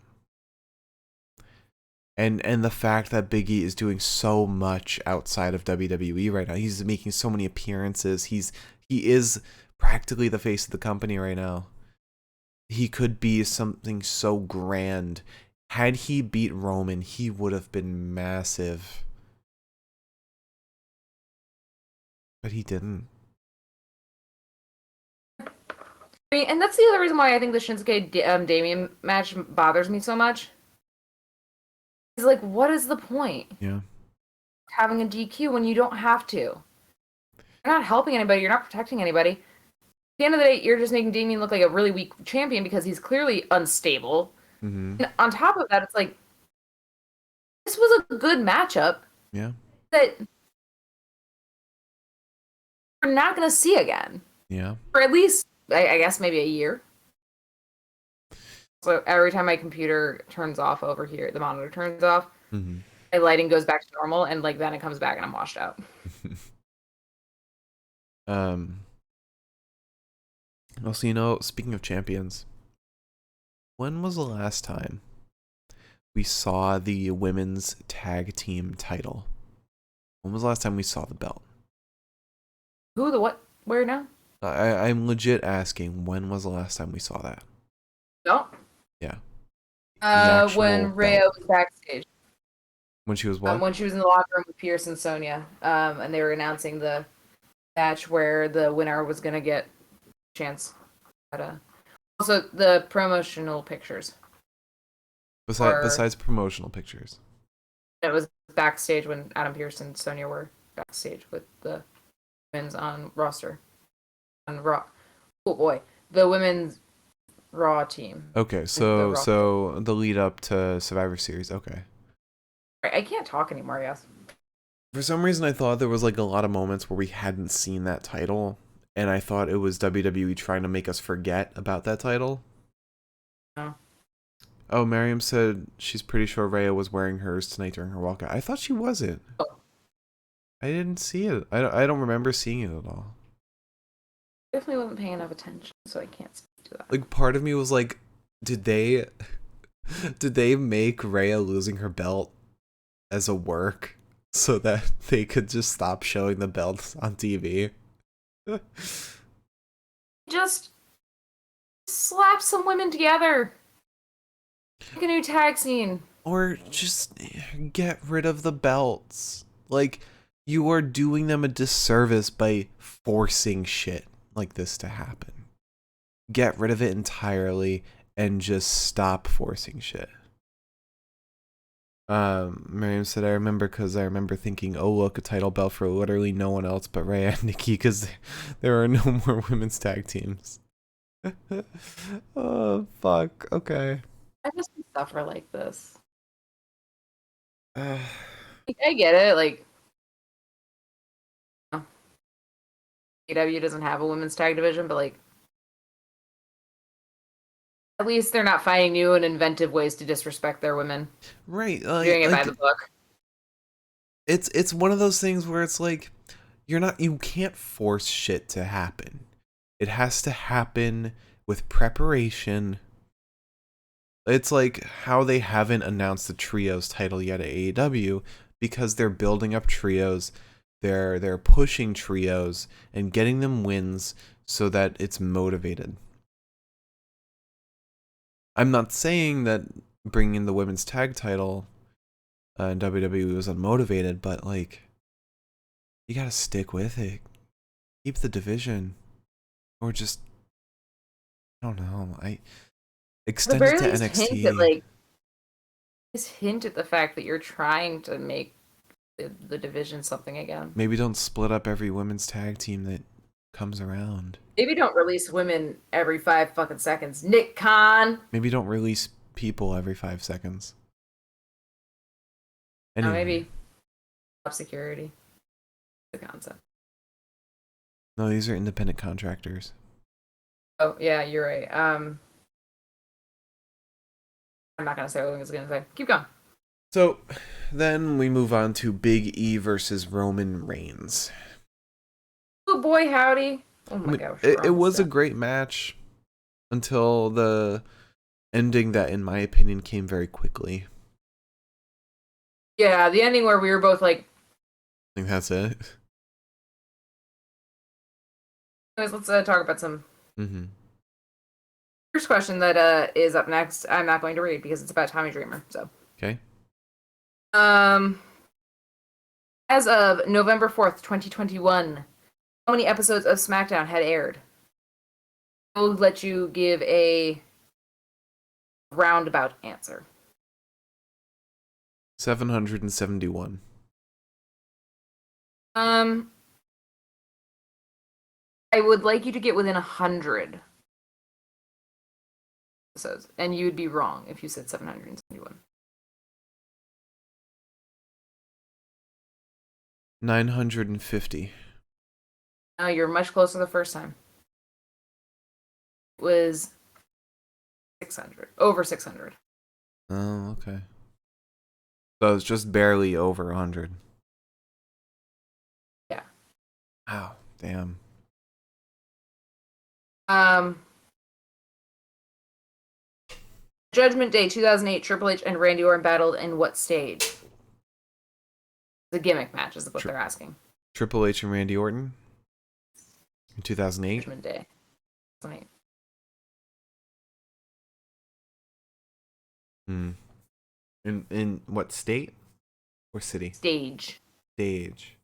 And the fact that Biggie is doing so much outside of WWE right now, he's making so many appearances. He is practically the face of the company right now. He could be something so grand. Had he beat Roman, he would have been massive. But he didn't. I mean, and that's the other reason why I think the Shinsuke Damien match bothers me so much. It's like, what is the point? Yeah. Having a DQ when you don't have to. You're not helping anybody. You're not protecting anybody. At the end of the day, you're just making Damien look like a really weak champion because he's clearly unstable. Mm-hmm. And on top of that, it's like, this was a good matchup. Yeah. That we're not going to see again. Yeah. For at least, I guess, maybe a year. So every time my computer turns off over here, the monitor turns off, mm-hmm. my lighting goes back to normal, and like then it comes back and I'm washed out. Also, speaking of champions, when was the last time we saw the women's tag team title? When was the last time we saw the belt? Who, the what, where now? I'm legit asking, when was the last time we saw that? No. Yeah. When Rhea was backstage. When she was what? When she was in the locker room with Pierce and Sonya, and they were announcing the match where the winner was gonna get a chance. But also the promotional pictures. Besides promotional pictures. It was backstage when Adam Pearce and Sonya were backstage with the women's on roster. On Raw. Oh boy. The women's Raw team. Okay, so the lead up to Survivor Series. Okay. I can't talk anymore, yes. For some reason, I thought there was like a lot of moments where we hadn't seen that title, and I thought it was WWE trying to make us forget about that title. No. Oh, Miriam said she's pretty sure Rhea was wearing hers tonight during her walkout. I thought she wasn't. Oh. I didn't see it. I don't remember seeing it at all. Definitely wasn't paying enough attention, so I can't speak to that. Like, part of me was like, did they make Rhea losing her belt as a work so that they could just stop showing the belts on TV? Just slap some women together. Make a new tag scene. Or just get rid of the belts. Like, you are doing them a disservice by forcing shit like this to happen. Get rid of it entirely and just stop forcing shit. Miriam said, I remember thinking, oh look, a title belt for literally no one else but Rhea and Nikki because there are no more women's tag teams. Oh, fuck. Okay. I just suffer like this. I get it, like AEW doesn't have a women's tag division, but like at least they're not finding new and inventive ways to disrespect their women. Right. Doing it by the book. It's one of those things where it's like you can't force shit to happen. It has to happen with preparation. It's like how they haven't announced the trios title yet at AEW because they're building up trios. They're pushing trios and getting them wins so that it's motivated. I'm not saying that bringing the women's tag title in WWE was unmotivated, but like you gotta stick with it. Keep the division, or just I don't know. Extend it to NXT. Just hint at the fact that you're trying to make the division something again. Maybe don't split up every women's tag team that comes around. Maybe don't release women every 5 fucking seconds. Nick Khan. Maybe don't release people every 5 seconds. Anyway. Maybe top security. The concept. No, these are independent contractors. Oh yeah, you're right. I'm not gonna say what I was gonna say. Keep going. So then we move on to Big E versus Roman Reigns. Oh boy, howdy. Oh my gosh. It was a great match until the ending that, in my opinion, came very quickly. Yeah, the ending where we were both like... I think that's it. Anyways, let's talk about some... Mm-hmm. First question that is up next, I'm not going to read because it's about Tommy Dreamer, so... Okay. As of November 4th, 2021, how many episodes of Smackdown had aired? I'll let you give a roundabout answer. 771. I would like you to get within 100 episodes, and you would be wrong if you said 771. 950. No, you're much closer the first time. It was 600. Over 600. Oh, okay. So it's just barely over 100. Yeah. Wow, damn. Judgment Day 2008, Triple H and Randy Orton battled in what stage? The gimmick match is what they're asking. Triple H and Randy Orton? In 2008? Judgment Day. 2008. In what state? Or city? Stage. Stage.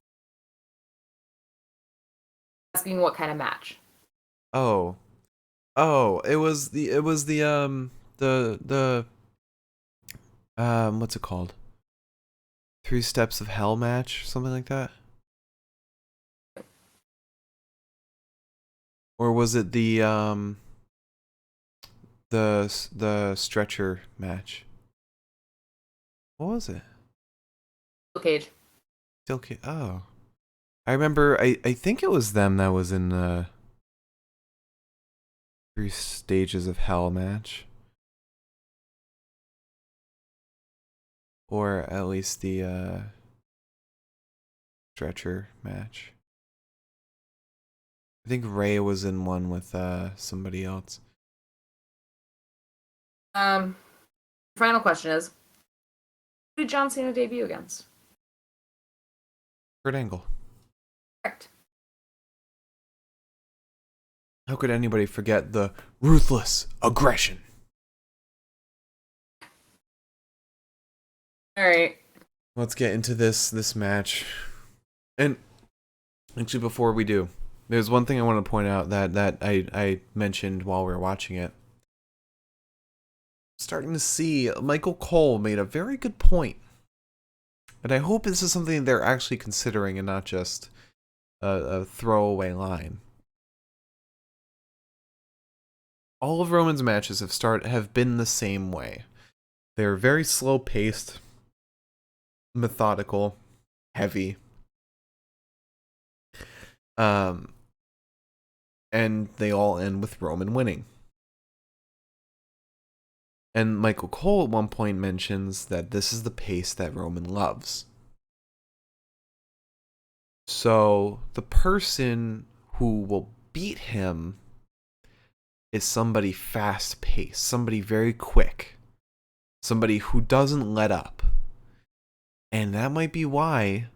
asking what kind of match. Oh, it was the what's it called? 3 Steps of Hell match, something like that. Or was it the stretcher match? What was it? Steel cage. Steel cage. Oh, I remember. I think it was them that was in the 3 Stages of Hell match, or at least the stretcher match. I think Ray was in one with somebody else. Final question is, who did John Cena debut against? Kurt Angle. Correct. How could anybody forget the ruthless aggression? All right. Let's get into this match. And actually, before we do, there's one thing I want to point out that I mentioned while we were watching it. Starting to see Michael Cole made a very good point. And I hope this is something they're actually considering and not just a throwaway line. All of Roman's matches have been the same way. They're very slow paced, methodical, heavy. And they all end with Roman winning. And Michael Cole at one point mentions that this is the pace that Roman loves. So the person who will beat him is somebody fast-paced, somebody very quick, somebody who doesn't let up. And that might be why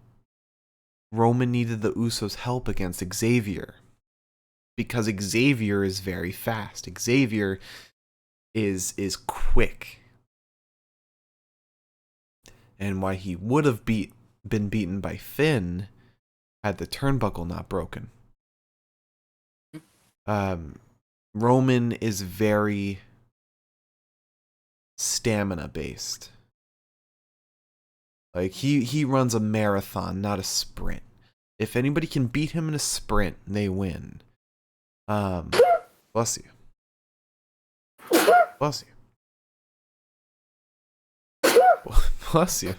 Roman needed the Usos' help against Xavier. Because Xavier is very fast. Xavier is quick. And why he would have been beaten by Finn had the turnbuckle not broken. Roman is very stamina based. Like he runs a marathon, not a sprint. If anybody can beat him in a sprint, they win. Bless you. Bless you. Bless you.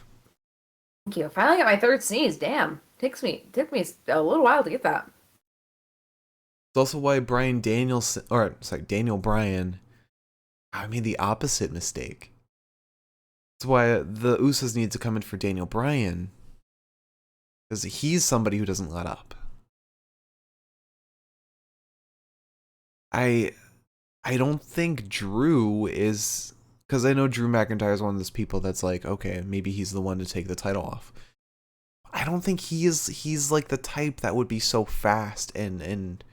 Thank you. I finally got my third sneeze. Damn. Took me a little while to get that. It's also why Daniel Bryan, I made the opposite mistake. That's why the Usos need to come in for Daniel Bryan. Because he's somebody who doesn't let up. I don't think Drew is... Because I know Drew McIntyre is one of those people that's like, okay, maybe he's the one to take the title off. I don't think he's like the type that would be so fast and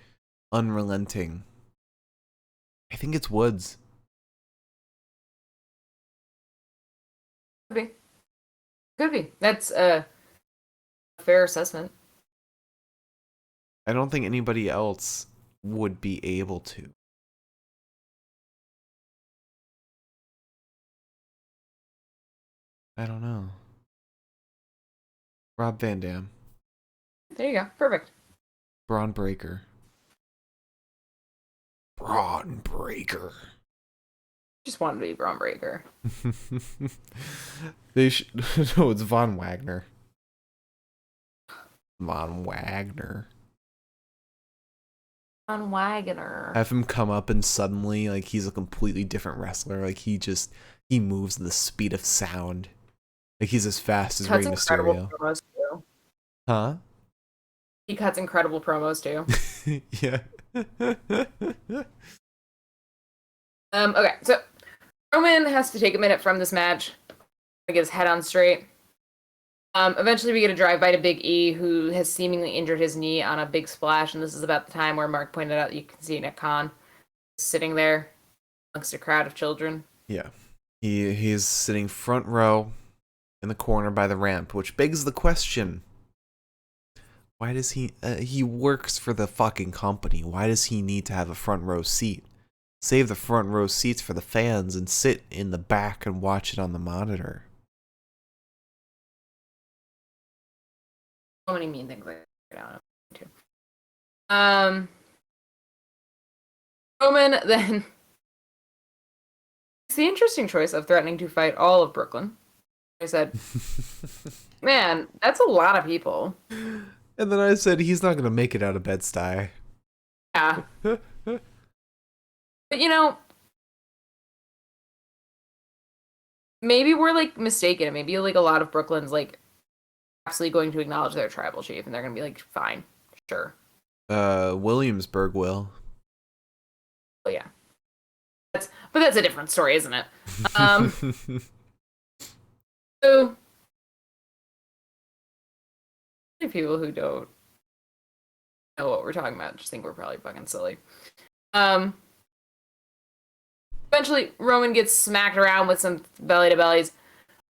unrelenting. I think it's Woods. Could be. That's a fair assessment. I don't think anybody else would be able to. I don't know. Rob Van Dam. There you go. Perfect. Braun Breaker. Braun Breaker. Just wanted to be Braun Breaker. No, it's Von Wagner. Von Wagner. Von Wagner. Have him come up and suddenly, like, he's a completely different wrestler. Like, he moves at the speed of sound. Like, he's as fast as Rey Mysterio. Huh? He cuts incredible promos too. Yeah. Okay, so Roman has to take a minute from this match to get his head on straight. Eventually we get a drive-by to Big E, who has seemingly injured his knee on a big splash, and this is about the time where Mark pointed out you can see Nick Khan sitting there amongst a crowd of children. Yeah. He's sitting front row in the corner by the ramp, which begs the question, Why does he works for the fucking company. Why does he need to have a front row seat? Save the front row seats for the fans and sit in the back and watch it on the monitor. So many mean things like that. Roman then. It's the interesting choice of threatening to fight all of Brooklyn. I said, man, that's a lot of people. And then I said, he's not going to make it out of Bed-Stuy. Yeah. But you know, maybe we're like mistaken. Maybe like a lot of Brooklyn's like absolutely going to acknowledge their tribal chief and they're going to be like, fine, sure. Williamsburg will. But yeah. But that's a different story, isn't it? So, people who don't know what we're talking about just think we're probably fucking silly. Eventually, Roman gets smacked around with some belly-to-bellies,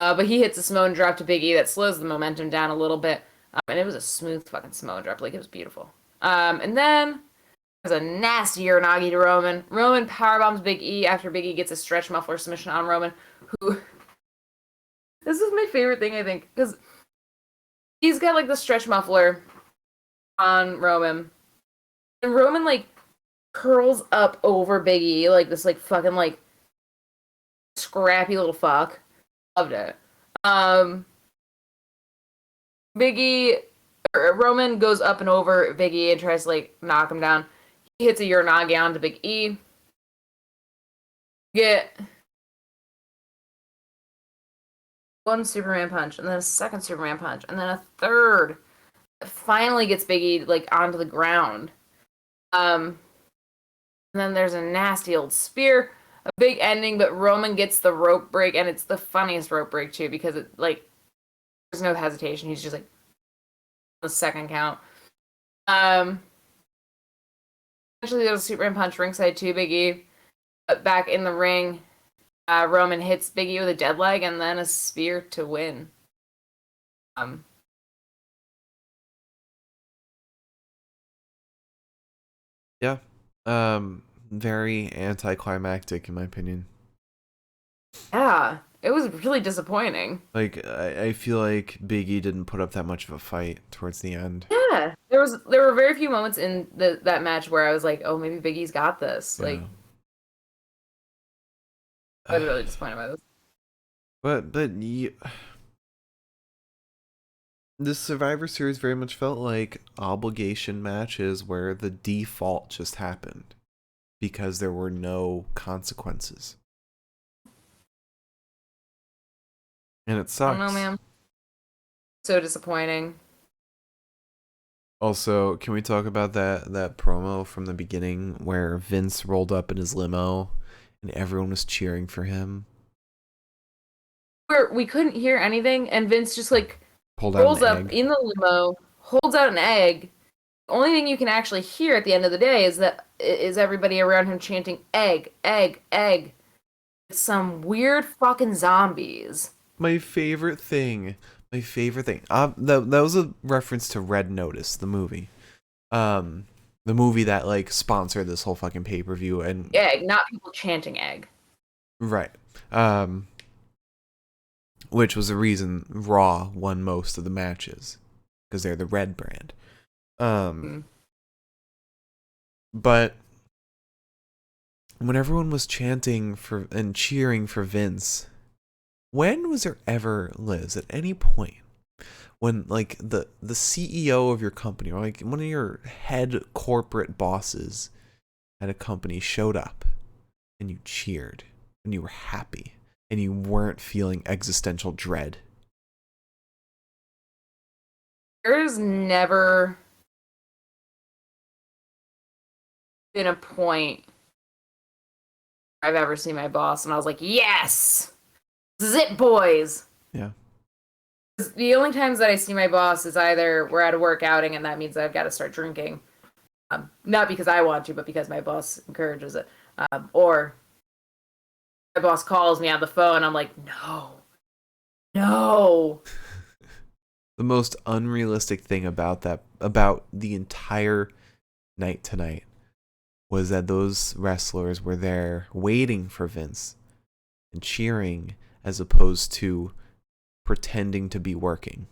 but he hits a Samoan drop to Biggie that slows the momentum down a little bit, and it was a smooth fucking Samoan drop. Like, it was beautiful. And then there's a nasty Uranagi to Roman. Roman powerbombs Big E after Big E gets a stretch muffler submission on Roman, who... This is my favorite thing, I think, because he's got, like, the stretch muffler on Roman, and Roman, like, curls up over Big E, like, this, like, fucking, like, scrappy little fuck. Loved it. Roman goes up and over Big E and tries to, like, knock him down. He hits a Uranagi onto Big E. Get one Superman punch, and then a second Superman punch, and then a third. It finally gets Big E, like, onto the ground. And then there's a nasty old spear. A big ending, but Roman gets the rope break, and it's the funniest rope break, too, because it, like, there's no hesitation. He's just, like, the second count. Eventually there's a Superman punch ringside to Big E. But back in the ring, Roman hits Big E with a dead leg and then a spear to win. Yeah. Very anticlimactic in my opinion. Yeah, it was really disappointing. Like I feel like Big E didn't put up that much of a fight towards the end. Yeah, there were very few moments in that match where I was like, oh, maybe Big E's got this. Yeah. Like, I was really disappointed by this. But this Survivor Series very much felt like obligation matches where the default just happened because there were no consequences. And it sucks. I don't know, man. So disappointing. Also, can we talk about that promo from the beginning where Vince rolled up in his limo and everyone was cheering for him? Where we couldn't hear anything, and Vince just like rolls up in the limo, holds out an egg. The only thing you can actually hear at the end of the day is everybody around him chanting egg, egg, egg. It's some weird fucking zombies. My favorite thing. That was a reference to Red Notice, the movie. The movie that like sponsored this whole fucking pay-per-view and egg, not people chanting egg. Right. Which was the reason Raw won most of the matches because they're the red brand. But when everyone was chanting for and cheering for Vince, when was there ever, Liz, at any point when like the CEO of your company or like one of your head corporate bosses at a company showed up and you cheered and you were happy and you weren't feeling existential dread? There's never been a point I've ever seen my boss and I was like, yes, this is it, boys. Yeah. The only times that I see my boss is either we're at a work outing and that means I've got to start drinking. Not because I want to, but because my boss encourages it. Or my boss calls me on the phone. I'm like, no. the most unrealistic thing about the entire night tonight was that those wrestlers were there waiting for Vince and cheering as opposed to pretending to be working.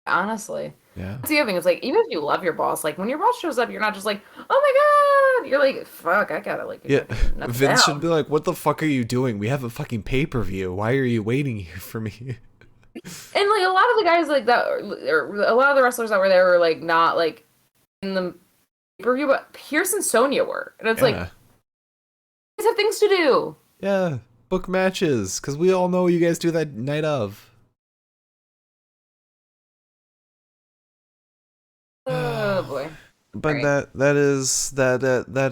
Honestly. Yeah. That's the other thing. It's like, even if you love your boss, like when your boss shows up, you're not just like, oh my god. You're like, fuck, I gotta like Yeah. nut Vince down. should be like, what the fuck are you doing? We have a fucking pay-per-view. Why are you waiting here for me? And like a lot of the guys like that, or a lot of the wrestlers that were there were like not like in the pay-per-view, but Pierce and Sonya were, and it's like, you guys have things to do. Yeah, book matches, because we all know you guys do that night of. Oh boy. But Right. that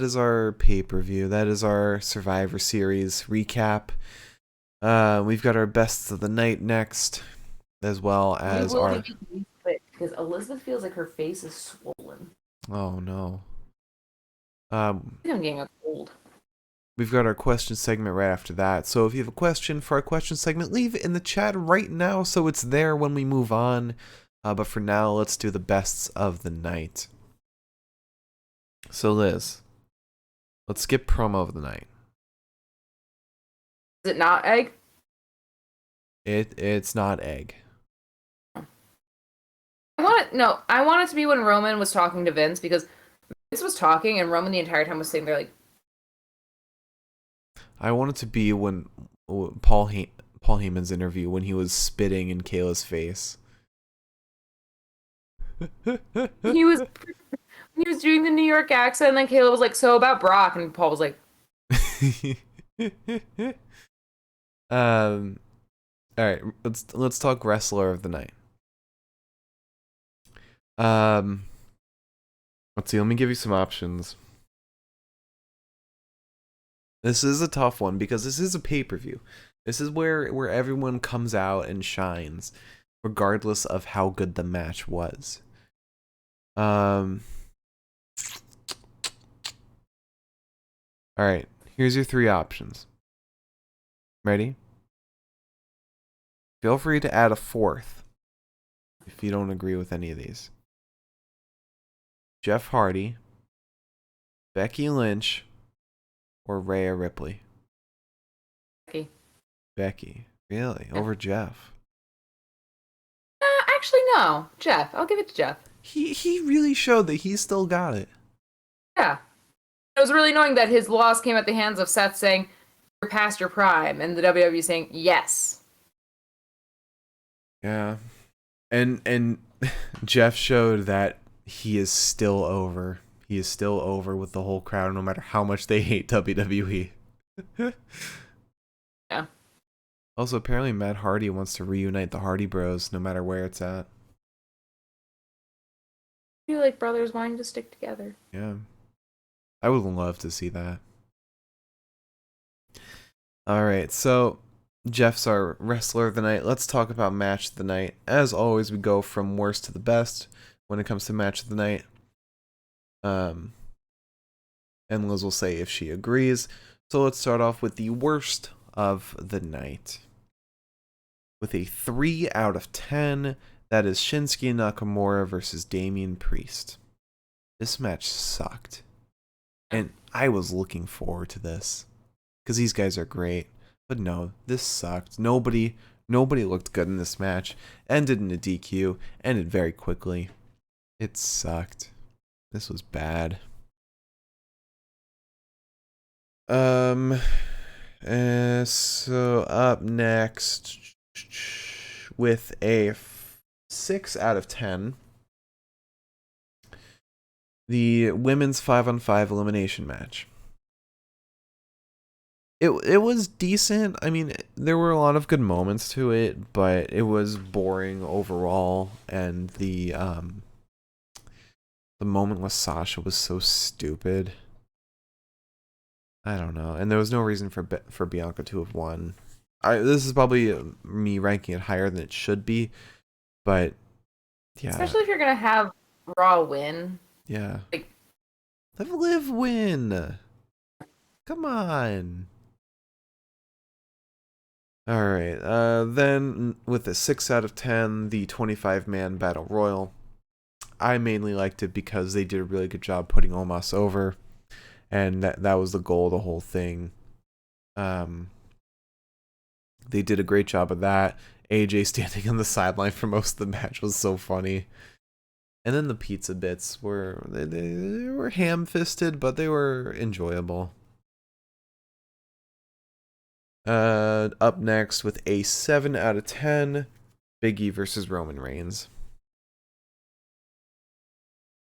is our pay-per-view. That is our Survivor Series recap. We've got our best of the night next, as well We as will our. need to quick because Elizabeth feels like her face is swollen. Oh no. I'm getting a cold. We've got our question segment right after that. So if you have a question for our question segment, leave it in the chat right now so it's there when we move on. But for now, let's do the bests of the night. So Liz, let's skip promo of the night. Is it not egg? It's not egg. I want it to be when Roman was talking to Vince, because Vince was talking and Roman the entire time was sitting there like, I want it to be when Paul Heyman's interview when he was spitting in Kayla's face. he was doing the New York accent, and then Kayla was like, so about Brock, and Paul was like, All right, let's talk wrestler of the night. Let's see. Let me give you some options. This is a tough one because this is a pay-per-view. This is where everyone comes out and shines, regardless of how good the match was. All right, here's your three options. Ready? Feel free to add a fourth if you don't agree with any of these. Jeff Hardy, Becky Lynch, or Rhea Ripley? Becky. Becky. Really? Yeah. Over Jeff? Actually, no. Jeff. I'll give it to Jeff. He really showed that he still got it. Yeah. It was really annoying that his loss came at the hands of Seth saying, you're past your prime, and the WWE saying, yes. Yeah. And Jeff showed that he is still over. He is still over with the whole crowd, no matter how much they hate WWE. Yeah. Also, apparently Matt Hardy wants to reunite the Hardy Bros, no matter where it's at. I feel like brothers wanting to stick together. Yeah. I would love to see that. Alright, so Jeff's our wrestler of the night. Let's talk about match of the night. As always, we go from worst to the best when it comes to match of the night. And Liz will say if she agrees. So let's start off with the worst of the night. With a 3 out of 10, that is Shinsuke Nakamura versus Damien Priest. This match sucked. And I was looking forward to this, because these guys are great. But no, this sucked. Nobody looked good in this match. Ended in a DQ. Ended very quickly. It sucked. This was bad. So up next with a 6 out of 10, the women's 5-on-5 elimination match. It was decent. I mean, there were a lot of good moments to it, but it was boring overall, and the moment with Sasha was so stupid. I don't know, and there was no reason for Bianca to have won. This is probably me ranking it higher than it should be, but yeah. Especially if you're gonna have Raw win. Yeah. Like, let Liv win. Come on. All right. Then with a 6 out of 10, the 25-man Battle Royal. I mainly liked it because they did a really good job putting Omos over, and that was the goal of the whole thing. They did a great job of that. AJ standing on the sideline for most of the match was so funny. And then the pizza bits were they were ham-fisted, but they were enjoyable. Up next with a 7 out of 10, Biggie versus Roman Reigns.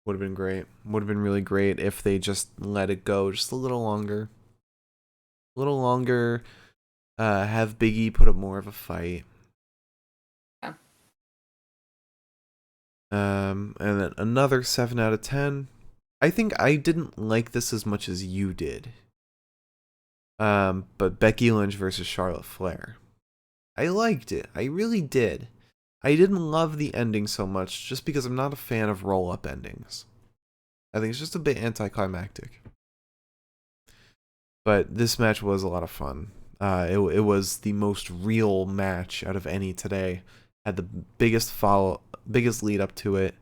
Would have been great. Would have been really great if they just let it go just a little longer. A little longer. Have Biggie put up more of a fight. Yeah. And then another 7 out of 10. I think I didn't like this as much as you did. But Becky Lynch versus Charlotte Flair. I liked it. I really did. I didn't love the ending so much just because I'm not a fan of roll-up endings. I think it's just a bit anticlimactic. But this match was a lot of fun. It was the most real match out of any today. Had the biggest lead up to it,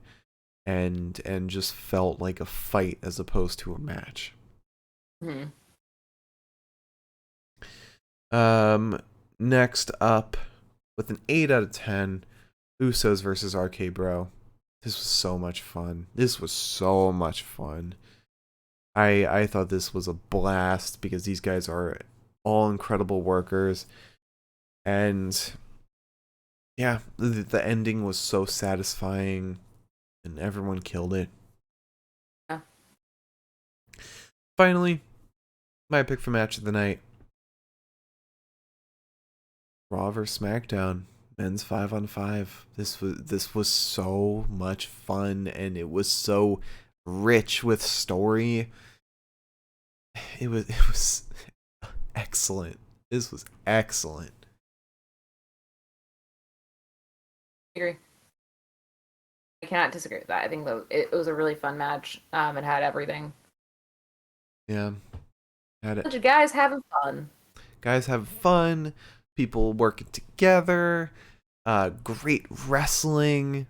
and just felt like a fight as opposed to a match. Mm-hmm. Next up, with an 8 out of 10, Usos versus RK Bro. This was so much fun. I thought this was a blast because these guys are all incredible workers. And yeah, the ending was so satisfying and everyone killed it. Yeah. Finally, my pick for match of the night. Raw vs SmackDown, men's 5-on-5. This was so much fun, and it was so rich with story. It was excellent. This was excellent. I agree. I cannot disagree with that. I think that it was a really fun match. It had everything. Yeah, had it. Bunch of guys having fun. Guys have fun. People working together. Great wrestling.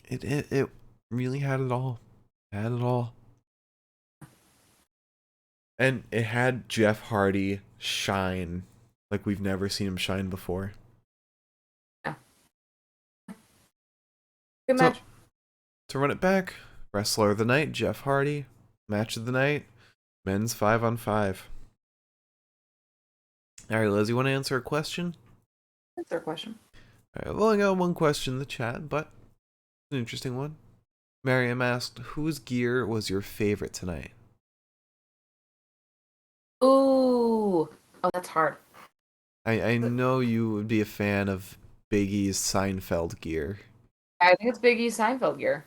It really had it all. Had it all. And it had Jeff Hardy shine like we've never seen him shine before. Yeah. Good match. So, to run it back, Wrestler of the Night, Jeff Hardy. Match of the Night, men's 5-on-5. All right, Liz, you want to answer a question? That's our question. All right, I've only got one question in the chat, but an interesting one. Miriam asked, whose gear was your favorite tonight? Ooh. Oh, that's hard. I know you would be a fan of Biggie's Seinfeld gear. I think it's Big E Seinfeld gear.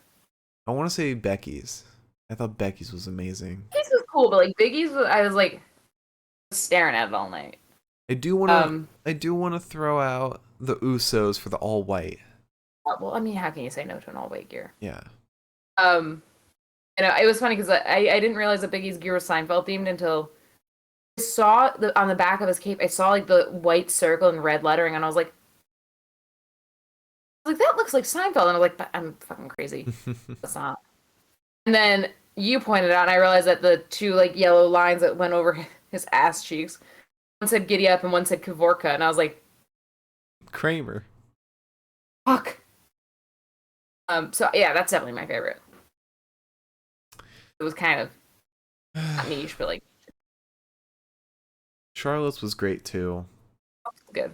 I want to say Becky's. I thought Becky's was amazing. Biggie's was cool, but like Biggie's, I was like staring at it all night. I do want to throw out the Usos for the all white. Well, I mean, how can you say no to an all white gear? Yeah. You know, it was funny because I didn't realize that Biggie's gear was Seinfeld themed until I saw on the back of his cape. I saw like the white circle and red lettering, and I was like, that looks like Seinfeld. And I was like, I'm fucking crazy. That's not. And then you pointed out, and I realized that the two like yellow lines that went over his ass cheeks, one said "Giddy Up" and one said "Kavorka," and I was like, Kramer. fuck. So yeah, that's definitely my favorite. It was kind of not niche, but like Charlotte's was great too. good.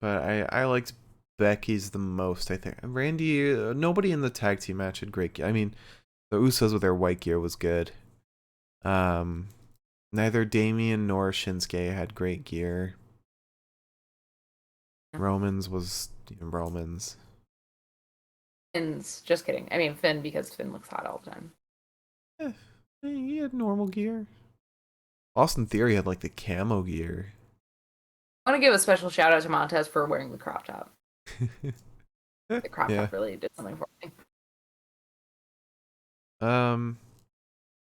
But I liked Becky's the most, I think. Randy, nobody in the tag team match had great gear. I mean, the Usos with their white gear was good. Neither Damien nor Shinsuke had great gear. Roman's was Roman's. Finn's just kidding. I mean Finn because Finn looks hot all the time. Yeah, he had normal gear. Austin Theory had like the camo gear. I want to give a special shout out to Montez for wearing the crop top. The crop top really did something for me.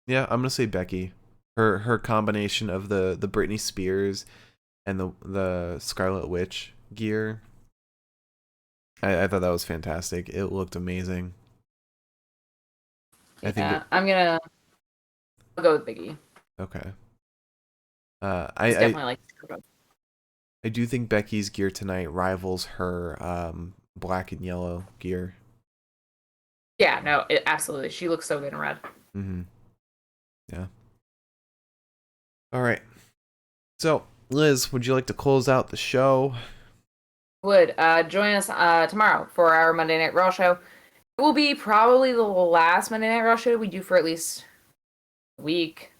Yeah, I'm gonna say Becky. Her combination of the Britney Spears and the Scarlet Witch gear. I thought that was fantastic. It looked amazing. I think I'll go with Biggie. okay. It's definitely like I do think Becky's gear tonight rivals her black and yellow gear. Yeah, no, absolutely. She looks so good in red. Mm-hmm. Yeah. All right. So, Liz, would you like to close out the show? Would join us tomorrow for our Monday Night Raw show. It will be probably the last Monday Night Raw show we do for at least a week,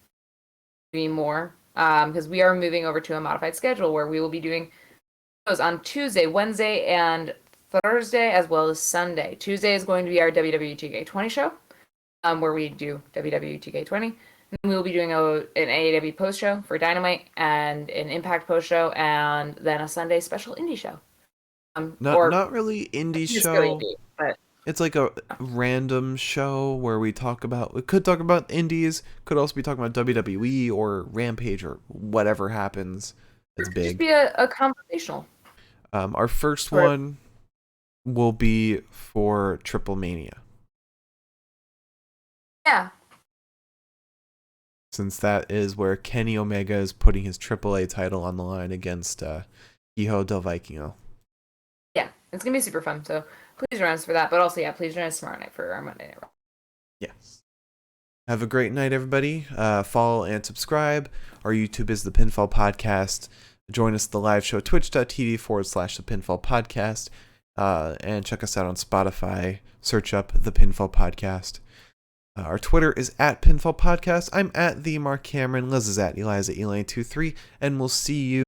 maybe more, because we are moving over to a modified schedule where we will be doing shows on Tuesday, Wednesday, and Thursday, as well as Sunday. Tuesday is going to be our WWE 2K20 show, where we do WWE 2K20. And we will be doing an AEW post show for Dynamite and an Impact post show, and then a Sunday special indie show. Not really indie show. Indie, but it's like a random show where we could talk about indies, could also be talking about WWE or Rampage or whatever happens. It's big. Just be a conversational. Our first one will be for Triple Mania. Yeah. Since that is where Kenny Omega is putting his AAA title on the line against Hijo del Vikingo. Yeah, it's going to be super fun. So please join us for that. But also, yeah, please join us tomorrow night for our Monday Night Raw. Yes. Have a great night, everybody. Follow and subscribe. Our YouTube is The Pinfall Podcast. Join us at the live show, twitch.tv/The Pinfall Podcast. And check us out on Spotify. Search up The Pinfall Podcast. Our Twitter is @Pinfall Podcast. I'm @the Mark Cameron. Liz is @Eliza Elaine23. And we'll see you